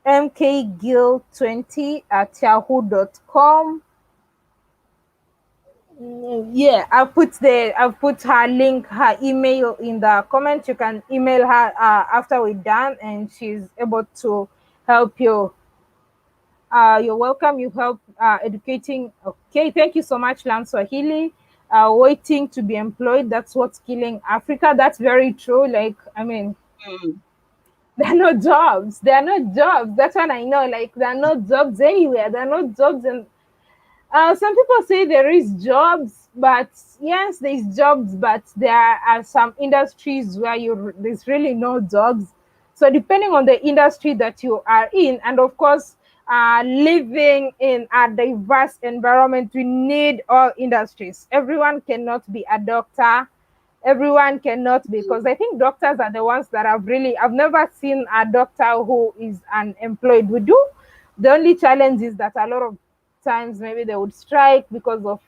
mkgill20 at yahoo.com. Yeah, I'll put her link, her email in the comment. You can email her after we're done, and she's able to help you. You're welcome. You help educating. Okay, thank you so much, Lan Swahili. Waiting to be employed. That's what's killing Africa. That's very true. Like, I mean, Mm. there are no jobs. There are no jobs. That's what I know. Like, there are no jobs anywhere. There are no jobs in. Some people say there is jobs, but yes, there's jobs, but there are some industries where there's really no jobs. So depending on the industry that you are in, and of course, living in a diverse environment, we need all industries. Everyone cannot be a doctor. Everyone cannot be, because I think doctors are the ones that I've never seen a doctor who is unemployed. We do. The only challenge is that a lot of times maybe they would strike because of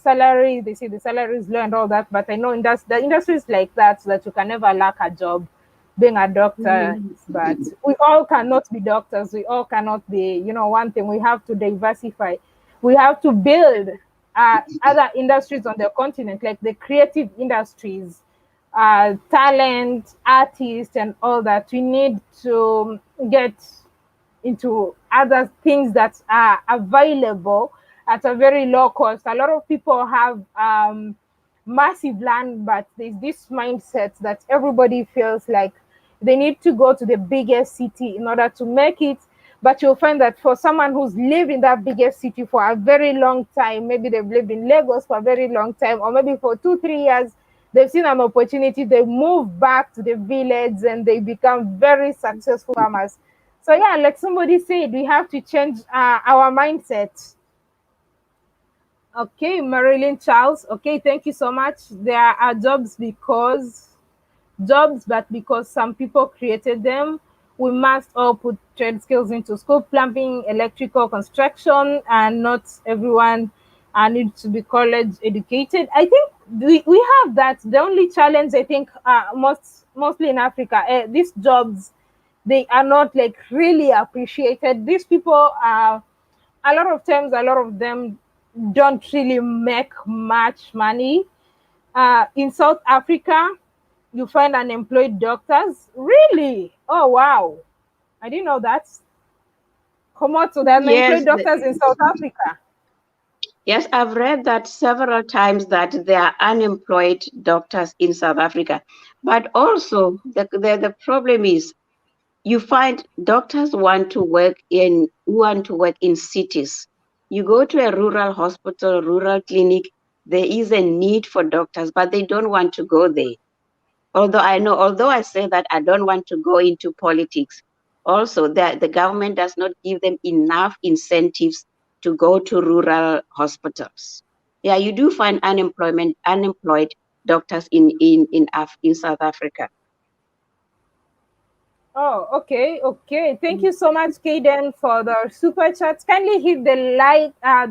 salary. They say the salary is low and all that. But I know the industry is like that, so that you can never lack a job being a doctor. Mm. But we all cannot be doctors. We all cannot be, one thing, we have to diversify. We have to build other industries on the continent, like the creative industries, talent, artists, and all that. We need to get into other things that are available at a very low cost. A lot of people have massive land, but there's this mindset that everybody feels like they need to go to the biggest city in order to make it. But you'll find that for someone who's lived in that biggest city for a very long time, maybe they've lived in Lagos for a very long time, or maybe for 2, 3 years, they've seen an opportunity, they move back to the village and they become very successful farmers. So yeah, like somebody said, we have to change our mindset. Okay, Marilyn Charles. Okay, thank you so much. There are jobs, but because some people created them, we must all put trade skills into school, plumbing, electrical, construction, and not everyone needs to be college educated. I think we have that. The only challenge, I think, mostly in Africa, these jobs, they are not like really appreciated. These people are, a lot of times, a lot of them don't really make much money. In South Africa, you find unemployed doctors. Really? Oh wow! I didn't know that. Come on to the Yes, unemployed doctors in South Africa. yes, I've read that several times that there are unemployed doctors in South Africa. But also, the problem is you find doctors want to work in cities. You go to a rural hospital, rural clinic, there is a need for doctors, but they don't want to go there. Although I say that I don't want to go into politics, also the government does not give them enough incentives to go to rural hospitals. Yeah, you do find unemployed doctors in South Africa. Oh, okay, okay. Thank you so much, Kaden, for the super chats. Kindly hit the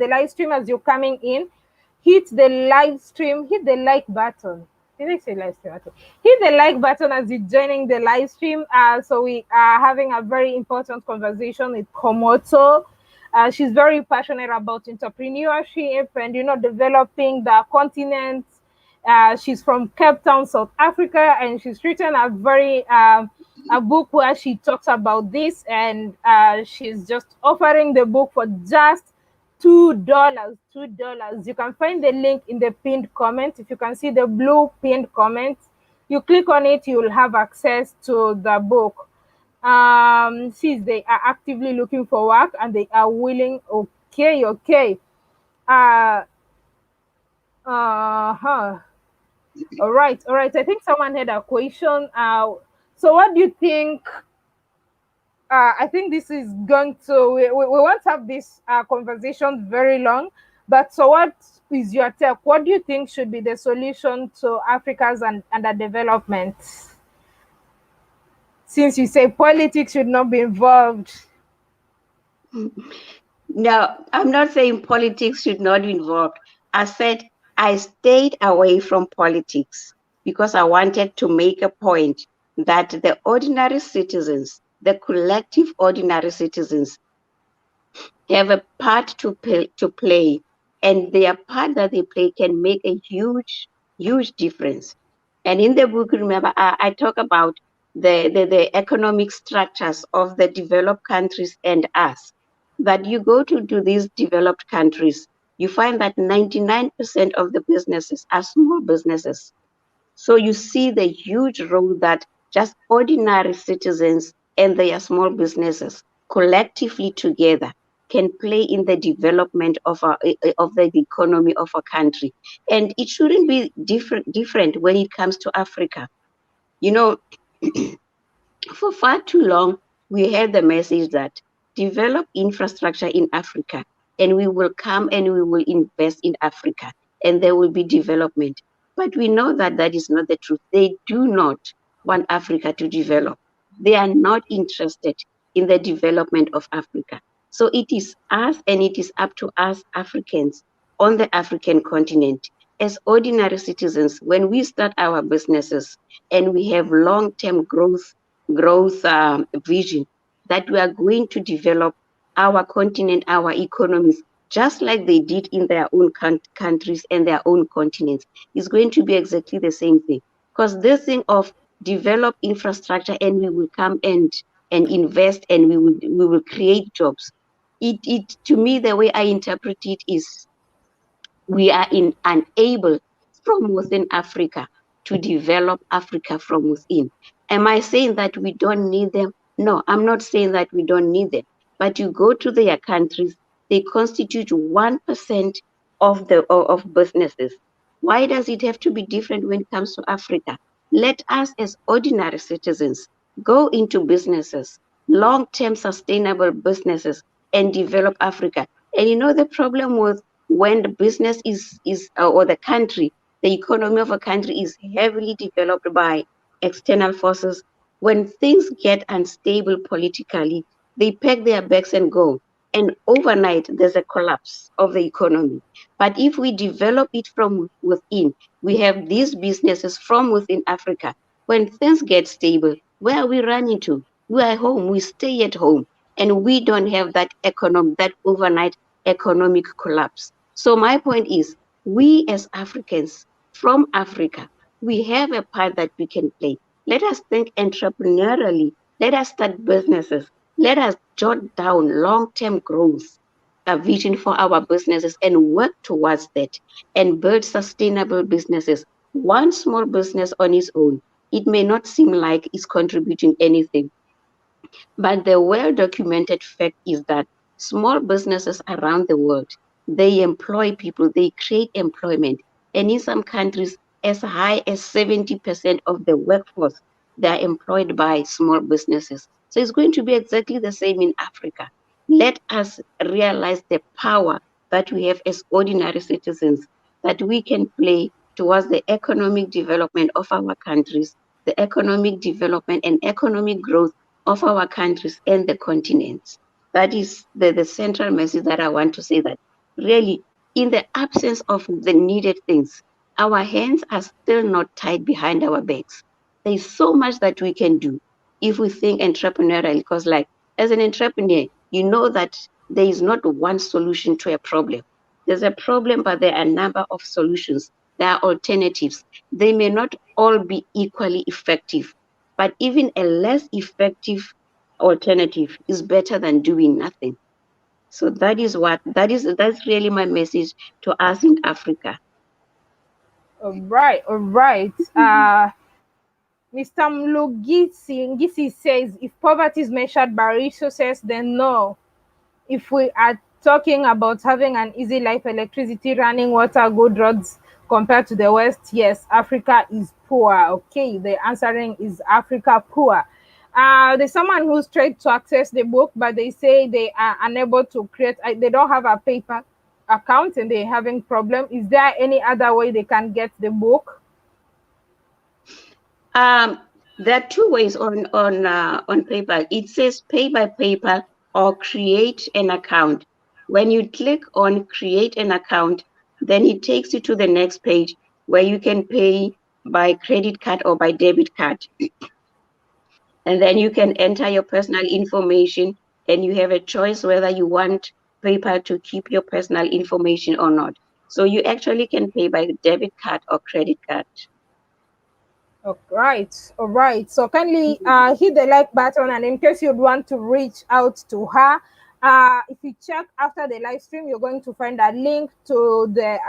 live stream as you're coming in. Hit the live stream. Hit the like button. Did I say live stream? Okay. Hit the like button as you're joining the live stream. So we are having a very important conversation with Komoto. She's very passionate about entrepreneurship and developing the continent. She's from Cape Town, South Africa, and she's written a book where she talks about this, and she's just offering the book for just $2. $2. You can find the link in the pinned comment. If you can see the blue pinned comment, you click on it, you will have access to the book. Since they are actively looking for work and they are willing. Okay, okay. Uh, huh. All right, all right. I think someone had a question. So what do you think? I think this is going to, we won't have this conversation very long. But so, what is your take? What do you think should be the solution to Africa's underdevelopment? Since you say politics should not be involved. No, I'm not saying politics should not be involved. I said I stayed away from politics because I wanted to make a point that the ordinary citizens, the collective ordinary citizens, have a part to play, and their part that they play can make a huge difference. And in the book, remember, I talk about the economic structures of the developed countries and us. That you go to these developed countries, you find that 99% of the businesses are small businesses. So you see the huge role that just ordinary citizens and their small businesses collectively together can play in the development of the economy of a country. And it shouldn't be different when it comes to Africa. You know, for far too long, we heard the message that develop infrastructure in Africa and we will come and we will invest in Africa and there will be development. But we know that that is not the truth. They do not want Africa to develop. They are not interested in the development of Africa. So it is us and it is up to us Africans on the African continent as ordinary citizens when we start our businesses and we have long-term growth vision that we are going to develop our continent, our economies, just like they did in their own countries and their own continents. Is going to be exactly the same thing. Because this thing of develop infrastructure and we will come and invest and we will create jobs. It to me the way I interpret it is we are unable from within Africa to develop Africa from within. Am I saying that we don't need them? No, I'm not saying that we don't need them. But you go to their countries, they constitute 1% of businesses. Why does it have to be different when it comes to Africa? Let us as ordinary citizens go into businesses, long-term sustainable businesses, and develop Africa. And you know the problem with when the business is or the country, the economy of a country is heavily developed by external forces, when things get unstable politically, they pack their bags and go. And overnight, there's a collapse of the economy. But if we develop it from within, we have these businesses from within Africa. When things get stable, where are we running to? We are home, we stay at home, and we don't have that overnight economic collapse. So my point is, we as Africans from Africa, we have a part that we can play. Let us think entrepreneurially. Let us start businesses. Let us jot down long-term growth, a vision for our businesses and work towards that and build sustainable businesses. One small business on its own, it may not seem like it's contributing anything, but the well-documented fact is that small businesses around the world, they employ people, they create employment. And in some countries, as high as 70% of the workforce, they are employed by small businesses. So it's going to be exactly the same in Africa. Let us realize the power that we have as ordinary citizens, that we can play towards the economic development of our countries, the economic development and economic growth of our countries and the continents. That is the central message that I want to say, that really, in the absence of the needed things, our hands are still not tied behind our backs. There's so much that we can do if we think entrepreneurial, because like as an entrepreneur, you know that there is not one solution to a problem. There's a problem, but there are a number of solutions. There are alternatives. They may not all be equally effective, but even a less effective alternative is better than doing nothing. So that's really my message to us in Africa. All right, all right. Mr. Mlugisi says, if poverty is measured by resources, then no. If we are talking about having an easy life, electricity, running water, good roads compared to the West, yes, Africa is poor. Okay, the answering is Africa poor. There's someone who's tried to access the book, but they say they are unable to create, they don't have a paper account and they're having problem. Is there any other way they can get the book? Um, there are two ways on PayPal. It says pay by PayPal or create an account. When you click on create an account, then it takes you to the next page where you can pay by credit card or by debit card. And then you can enter your personal information and you have a choice whether you want PayPal to keep your personal information or not. So you actually can pay by debit card or credit card. All right. So kindly hit the like button, and in case you'd want to reach out to her, if you check after the live stream, you're going to find a link to the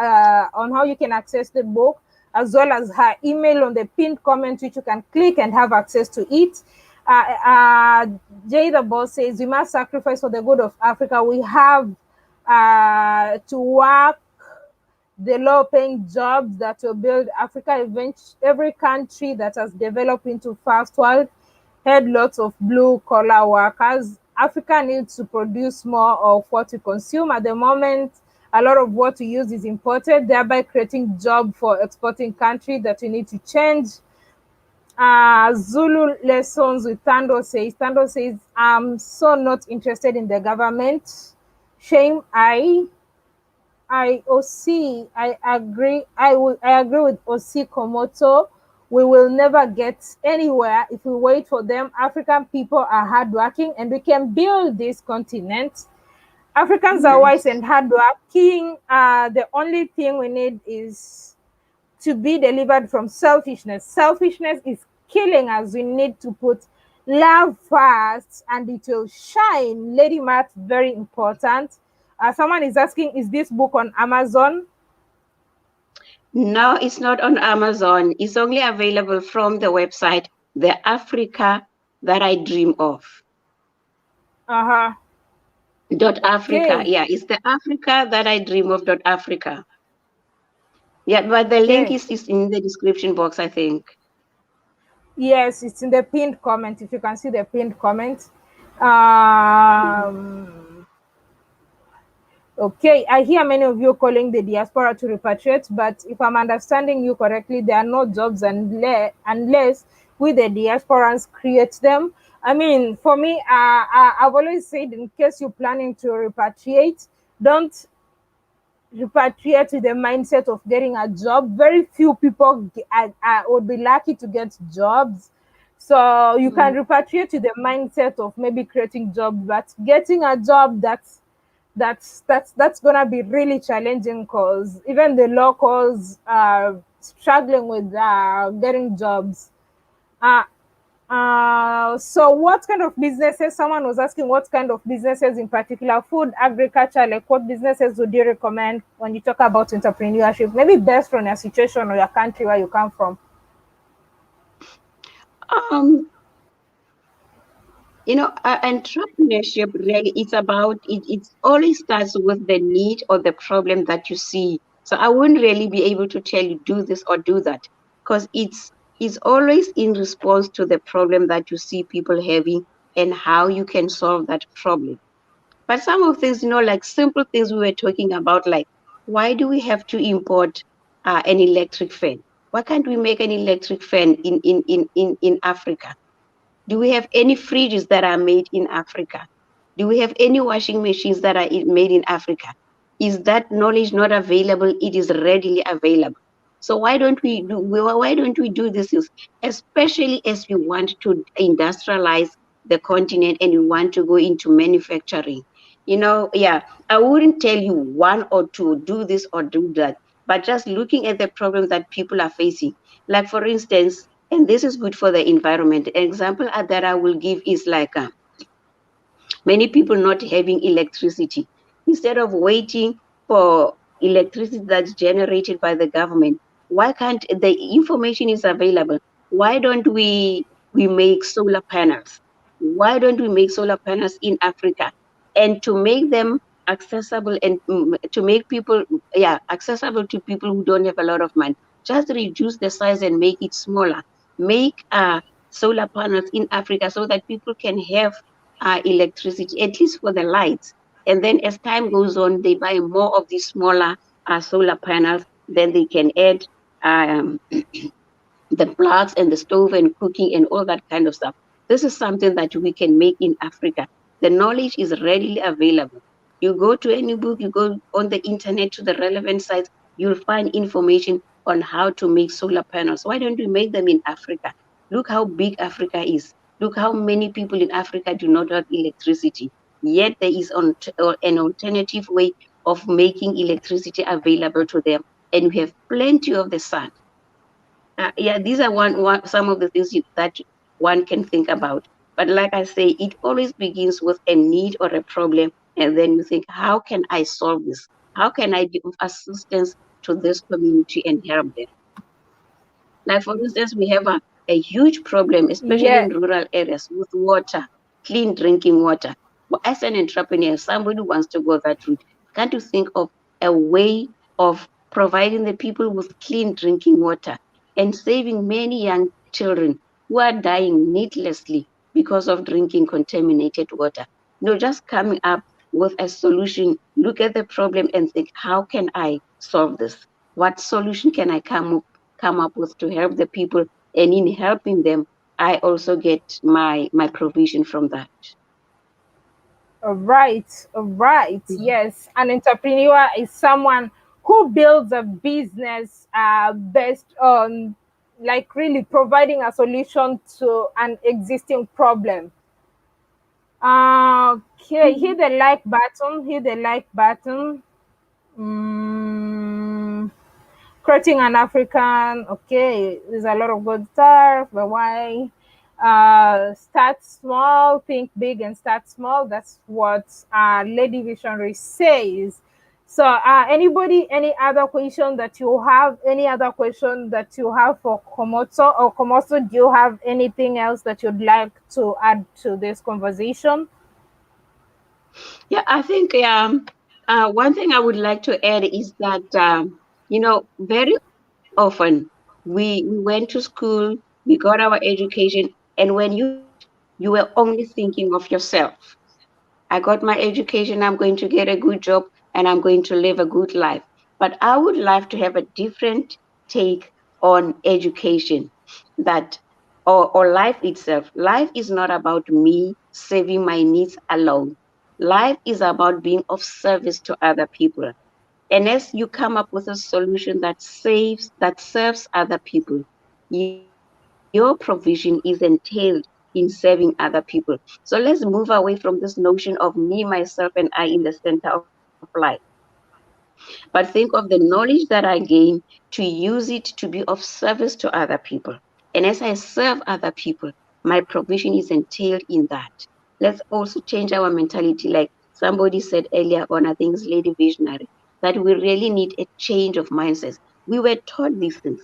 on how you can access the book, as well as her email on the pinned comment, which you can click and have access to it. Jay the boss says we must sacrifice for the good of Africa. We have to work the low paying jobs that will build Africa. Every country that has developed into first world had lots of blue collar workers. Africa needs to produce more of what we consume. At the moment, a lot of what we use is imported, thereby creating job for exporting country that we need to change. Zulu lessons with Tando says, I'm so not interested in the government. Shame I agree. I agree with Osi Komoto. We will never get anywhere if we wait for them. African people are hardworking and we can build this continent. Africans are wise Yes. and hardworking. The only thing we need is to be delivered from selfishness. Selfishness is killing us. We need to put love first and it will shine. Lady Matt, very important. Someone is asking, is this book on Amazon? No, it's not on Amazon. It's only available from the website, The Africa That I Dream of. Uh-huh. Dot Africa. Okay. Yeah, it's the Africa That I Dream of. Dot Africa. Yeah, but the link Okay. is in the description box, I think. Yes, it's in the pinned comment. If you can see the pinned comment. Mhm. Okay, I hear many of you calling the diaspora to repatriate, but if I'm understanding you correctly, there are no jobs unless we, the diasporans, create them. I mean, for me, I've always said, in case you're planning to repatriate, don't repatriate with the mindset of getting a job. Very few people would be lucky to get jobs. So you can Mm. repatriate with the mindset of maybe creating jobs, but getting a job that's gonna be really challenging because even the locals are struggling with getting jobs. Uh, so what kind of businesses? Someone was asking what kind of businesses in particular, food, agriculture, like what businesses would you recommend when you talk about entrepreneurship? Maybe based on your situation or your country where you come from. Um, entrepreneurship really it's about it always starts with the need or the problem that you see. So I wouldn't really be able to tell you do this or do that because it's always in response to the problem that you see people having and how you can solve that problem. But some of things, like simple things we were talking about, like why do we have to import an electric fan? Why can't we make an electric fan in Africa? Do we have any fridges that are made in Africa? Do we have any washing machines that are made in Africa? Is that knowledge not available? It is readily available. So why don't we do this? Especially as we want to industrialize the continent and we want to go into manufacturing. Yeah, I wouldn't tell you one or two, do this or do that, but just looking at the problems that people are facing. Like for instance, and this is good for the environment. An example that I will give is like many people not having electricity. Instead of waiting for electricity that's generated by the government, why can't the information is available? Why don't we make solar panels? Why don't we make solar panels in Africa? And to make them accessible and to make people, yeah, accessible to people who don't have a lot of money, just reduce the size and make it smaller. Make solar panels in Africa so that people can have electricity, at least for the lights. And then as time goes on, they buy more of these smaller solar panels. Then they can add um, the plugs and the stove and cooking and all that kind of stuff. This is something that we can make in Africa. The knowledge is readily available. You go to any book, you go on the internet to the relevant sites, you'll find information on how to make solar panels. Why don't we make them in Africa? Look how big Africa is. Look how many people in Africa do not have electricity. Yet there is an alternative way of making electricity available to them. And we have plenty of the sun. Yeah, these are some of the things that one can think about. But like I say, it always begins with a need or a problem, and then you think, how can I solve this? How can I give assistance to this community and help them? Like, for instance, we have a huge problem, especially Yeah. in rural areas, with water, clean drinking water. Well, as an entrepreneur, if somebody wants to go that route, can't you think of a way of providing the people with clean drinking water and saving many young children who are dying needlessly because of drinking contaminated water? No, just coming up with a solution, look at the problem and think, how can I solve this? What solution can I come up with to help the people, and in helping them I also get my provision from that. All right. Mhm. Yes, an entrepreneur is someone who builds a business based on like really providing a solution to an existing problem. Okay, hit Mhm. the like button. Hit the like button. Mm, creating an African. Okay, there's a lot of good stuff. But why? Start small, think big, and start small. That's what Lady Visionary says. So, anybody, any other question that you have? Any other question that you have for Komoto or Komoto? Do you have anything else that you'd like to add to this conversation? Yeah, I think one thing I would like to add is that very often we went to school, we got our education, and when you left, you were only thinking of yourself. I got my education, I'm going to get a good job, and I'm going to live a good life. But I would like to have a different take on education, that or life itself. Life is not about me saving my needs alone. Life is about being of service to other people. And as you come up with a solution that serves other people, your provision is entailed in serving other people. So let's move away from this notion of me, myself, and I in the center of life. But think of the knowledge that I gain to use it to be of service to other people. And as I serve other people, my provision is entailed in that. Let's also change our mentality, like somebody said earlier on, I think it's Lady Visionary, that we really need a change of mindsets. We were taught these things.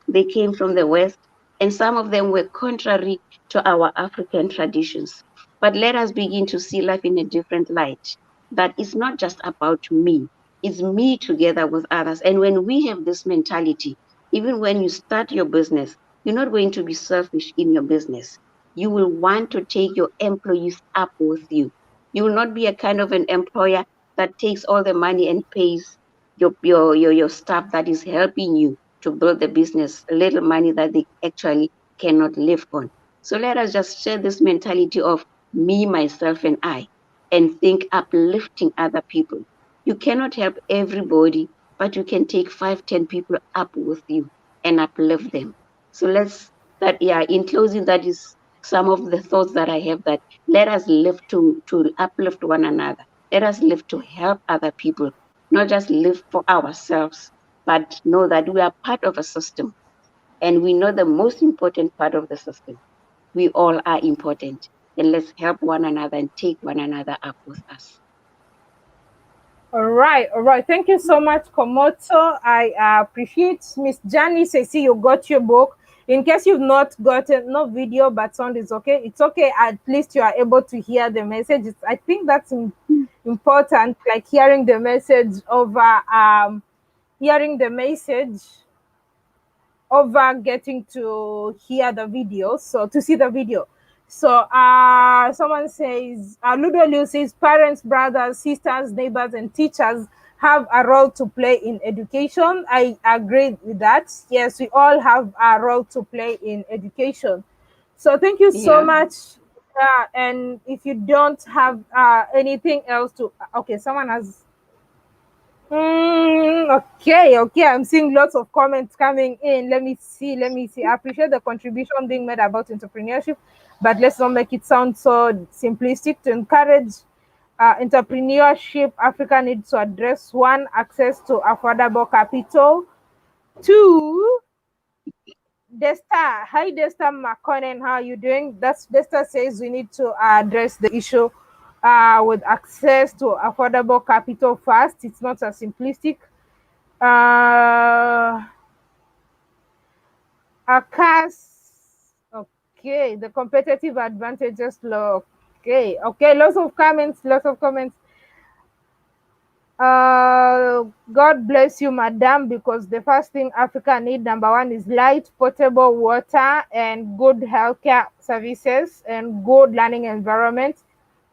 They came from the West, and some of them were contrary to our African traditions. But let us begin to see life in a different light. That it's not just about me, it's me together with others. And when we have this mentality, even when you start your business, you're not going to be selfish in your business. You will want to take your employees up with you. You will not be a kind of an employer that takes all the money and pays your staff that is helping you to build the business, a little money that they actually cannot live on. So let us just share this mentality of me, myself, and I, and think uplifting other people. You cannot help everybody, but you can take 5, 10 people up with you and uplift them. So in closing, that is some of the thoughts that I have, that let us live to uplift one another. Let us live to help other people, not just live for ourselves, but know that we are part of a system, and we know the most important part of the system. We all are important, and let's help one another and take one another up with us. All right, all right. Thank you so much, Komoto. I appreciate Miss Janice. I see you got your book. In case you've not gotten no video, but sound is okay. It's okay. At least you are able to hear the message. I think that's important. Like hearing the message over hearing the message over getting to hear the video, so to see the video. So someone says Ludo Liu says parents, brothers, sisters, neighbors, and teachers have a role to play in education. I agree with that. Yes, we all have a role to play in education. So thank you so Yeah. much. And if you don't have anything else to, okay, someone has. Okay, okay. I'm seeing lots of comments coming in. Let me see. Let me see. I appreciate the contribution being made about entrepreneurship, but let's not make it sound so simplistic. To encourage entrepreneurship, Africa needs to address one, access to affordable capital. Two, Desta. Hi, Desta McConnell. How are you doing? That's Desta says we need to address the issue with access to affordable capital first. It's not as simplistic. Uh, Akas. Okay, the competitive advantages law. Okay, okay, lots of comments, lots of comments. God bless you, madam, because the first thing Africa need, number one, is light, potable water, and good healthcare services and good learning environment.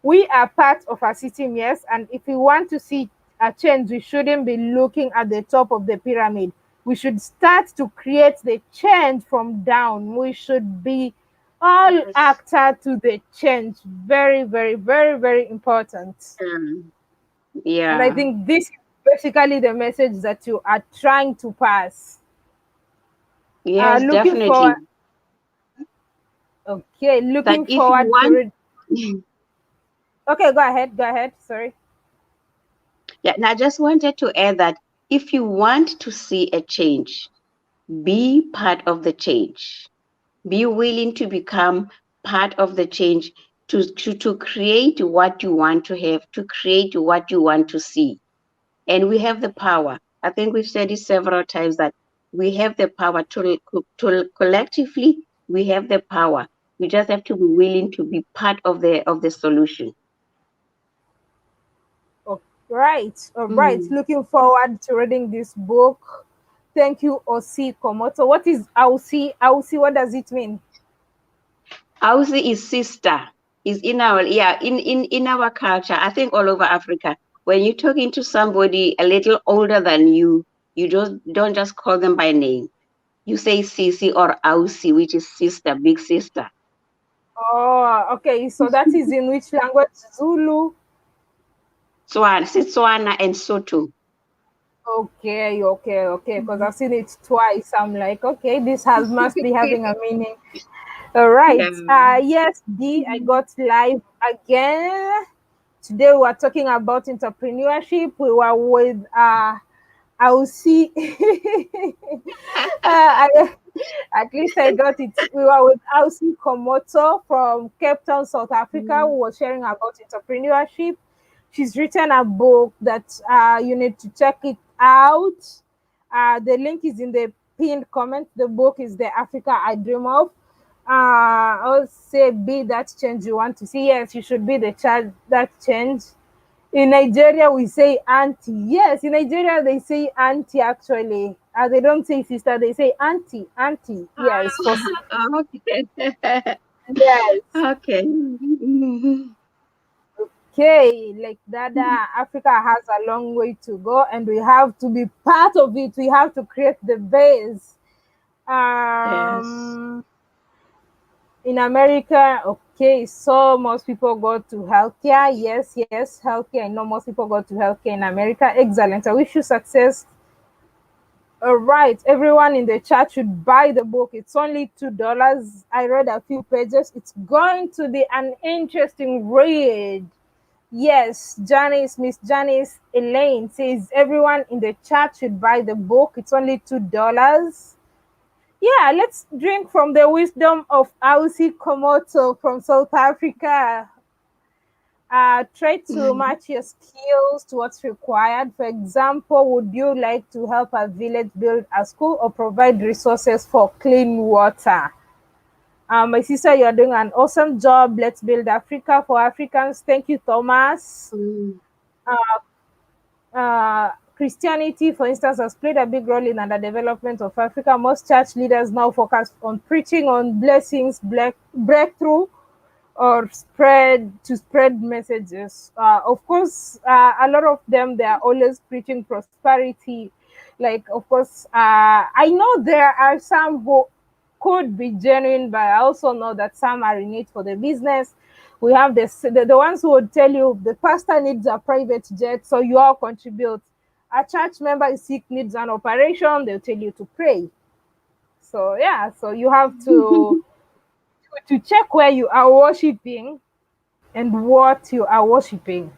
We are part of a system, yes, and if we want to see a change, we shouldn't be looking at the top of the pyramid. We should start to create the change from down. We should be all Yes. actor to the change. Very, very, very, very important. Mm. And I Yeah. think this is basically the message that you are trying to pass. Yes, Looking forward. definitely. Okay, That looking if you forward to want, it. Okay, go ahead. Go ahead. Sorry. yeah, and I just wanted to add that if you want to see a change, be part of the change. Be willing to become part of the change to create what you want to have, to create what you want to see. And we have the power. I think we've said it several times that we have the power to collectively, we have the power. We just have to be willing to be part of the solution. Oh, right. All right. Mm. Looking forward to reading this book. Thank you, Osi Komoto. What is Ausi? Ausi, what does it mean? Aussie is sister. Is in our, yeah, in our culture. I think all over Africa. When you're talking to somebody a little older than you just don't just call them by name. You say Sisi or Aussie, which is sister, big sister. Oh, okay. So that is in which language? Zulu. Setswana and Soto. Okay, okay, okay. Because I've seen it twice. I'm like, okay, this has must be having a meaning. All right. Yeah. Yes, D, I got live again. Today we are talking about entrepreneurship. We were with I'll see. I, at least I got it. We were with Elsie Komoto from Cape Town, South Africa, who Mm. was sharing about entrepreneurship. She's written a book that you need to check it out. The link is in the pinned comment. The book is The Africa I Dream of. I'll say, be that change you want to see. Yes, you should be the child that change. In Nigeria, we say auntie. Yes, in Nigeria, they say auntie actually. They don't say sister, they say auntie, auntie. Yes, for Okay. yes. Okay. Mhm. Okay, like that, Africa has a long way to go, and we have to be part of it. We have to create the base. Yes. Um, in America, okay, so most people go to healthcare. Yes, yes, healthcare. I know most people go to healthcare in America. Excellent. I wish you success. All right, everyone in the chat should buy the book. It's only $2. I read a few pages. It's going to be an interesting read. Yes, Janice, Miss Janice Elaine says everyone in the chat should buy the book. It's only $2. Yeah, let's drink from the wisdom of Ausi Komoto from South Africa. Try to Mhm. match your skills to what's required. For example, would you like to help a village build a school or provide resources for clean water? My sister, you're doing an awesome job. Let's build Africa for Africans. Thank you, Thomas. Mm. Christianity, for instance, has played a big role in the development of Africa. Most church leaders now focus on preaching on blessings, breakthrough, or spread messages. Of course, a lot of them, they are always preaching prosperity. Like, of course, I know there are some who could be genuine, but I also know that some are in it for the business. We have the ones who would tell you the pastor needs a private jet, so you all contribute. A church member is sick, needs an operation, they'll tell you to pray. So yeah, so you have to check where you are worshiping and what you are worshiping.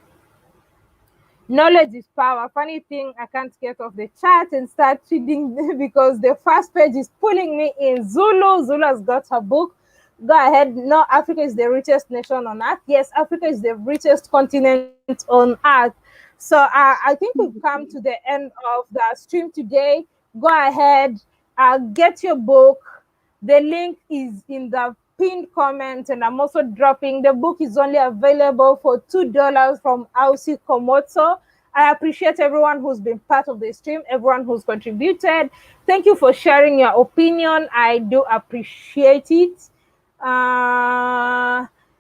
Knowledge is power. Funny thing, I can't get off the chat and start reading because the first page is pulling me in. Zulu has got her book. Go ahead. No, Africa is the richest nation on earth. Yes, Africa is the richest continent on earth. So I think we've come to the end of the stream today. Go ahead, get your book. The link is in the pinned comment, and I'm also dropping the book is only available for $2 from Ausi Komoto. I appreciate everyone who's been part of the stream, everyone who's contributed. Thank you for sharing your opinion. I do appreciate it.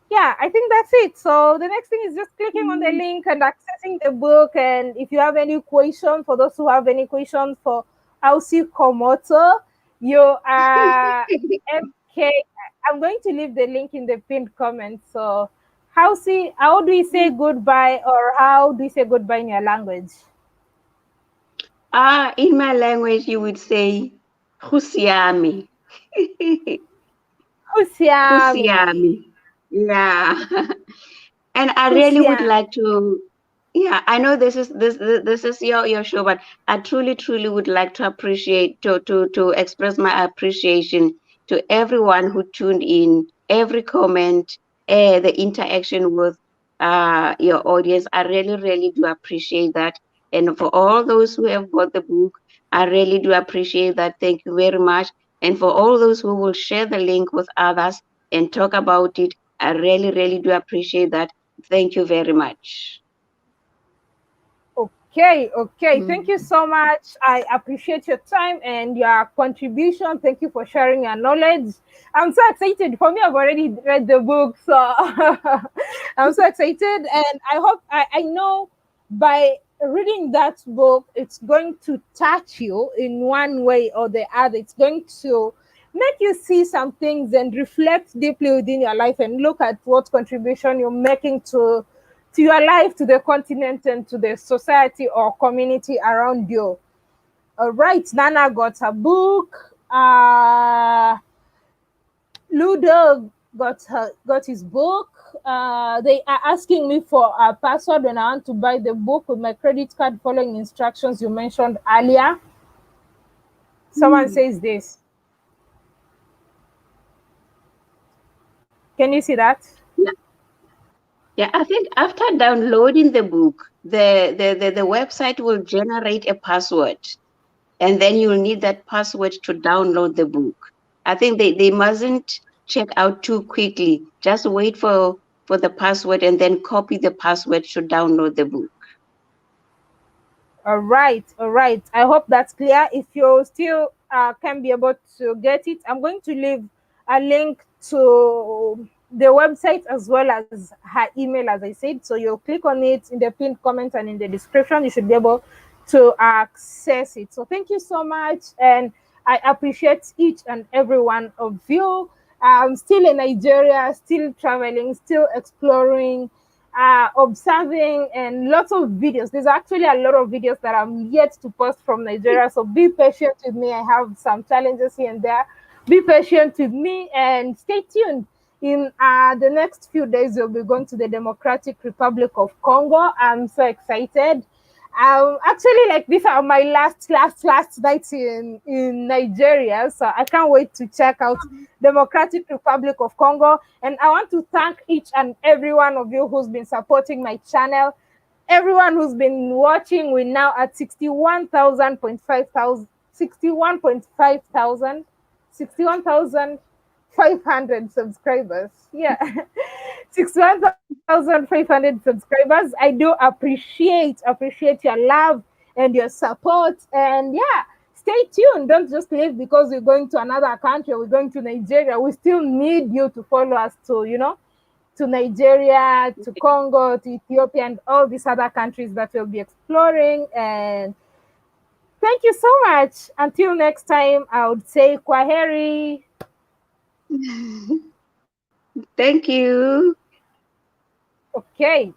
Yeah, I think that's it. So the next thing is just clicking on the link and accessing the book. And if you have any questions, for those who have any questions for Ausi Komoto, you are MK. I'm going to leave the link in the pinned comment. So how do we say goodbye, or how do you say goodbye in your language? In my language, you would say, Husiami. Usiami. Husiami. Yeah. And I really would Usiami. like to, yeah, I know this is your show, but I truly would like to appreciate to express my appreciation to everyone who tuned in, every comment, the interaction with your audience. I really do appreciate that. And for all those who have bought the book, I really do appreciate that. Thank you very much. And for all those who will share the link with others and talk about it, I really do appreciate that. Thank you very much. Okay. Thank you Mm. so much. I appreciate your time and your contribution. Thank you for sharing your knowledge. I'm so excited. For me, I've already read the book, so I'm so excited. And I know by reading that book, it's going to touch you in one way or the other. It's going to make you see some things and reflect deeply within your life and look at what contribution you're making to your life, to the continent, and to the society or community around you. All right, Nana got her book. Ludo got his book. They are asking me for a password when I want to buy the book with my credit card following instructions you mentioned earlier. Someone Mm. says this. Can you see that? Yeah, yeah, I think after downloading the book, the website will generate a password, and then you'll need that password to download the book. I think they mustn't check out too quickly. Just wait for the password and then copy the password to download the book. All right. I hope that's clear. If you still can be able to get it, I'm going to leave a link to the website as well as her email, as I said. So you'll click on it in the pinned comment and in the description. You should be able to access it. So thank you so much. And I appreciate each and every one of you. I'm still in Nigeria, still traveling, still exploring, observing, and lots of videos. There's actually a lot of videos that I'm yet to post from Nigeria. So be patient with me. I have some challenges here and there. Be patient with me and stay tuned. In the next few days, we'll be going to the Democratic Republic of Congo. I'm so excited. Actually, like, these are my last nights in Nigeria, so I can't wait to check out Democratic Republic of Congo. And I want to thank each and every one of you who's been supporting my channel. Everyone who's been watching, we're now at 61,500 subscribers. Yeah. 61,500 subscribers. I do appreciate your love and your support. And yeah, stay tuned. Don't just leave because we're going to another country, we're going to Nigeria. We still need you to follow us to Nigeria, to Congo, to Ethiopia, and all these other countries that we'll be exploring. And thank you so much. Until next time, I would say kwaheri. Thank you. Okay.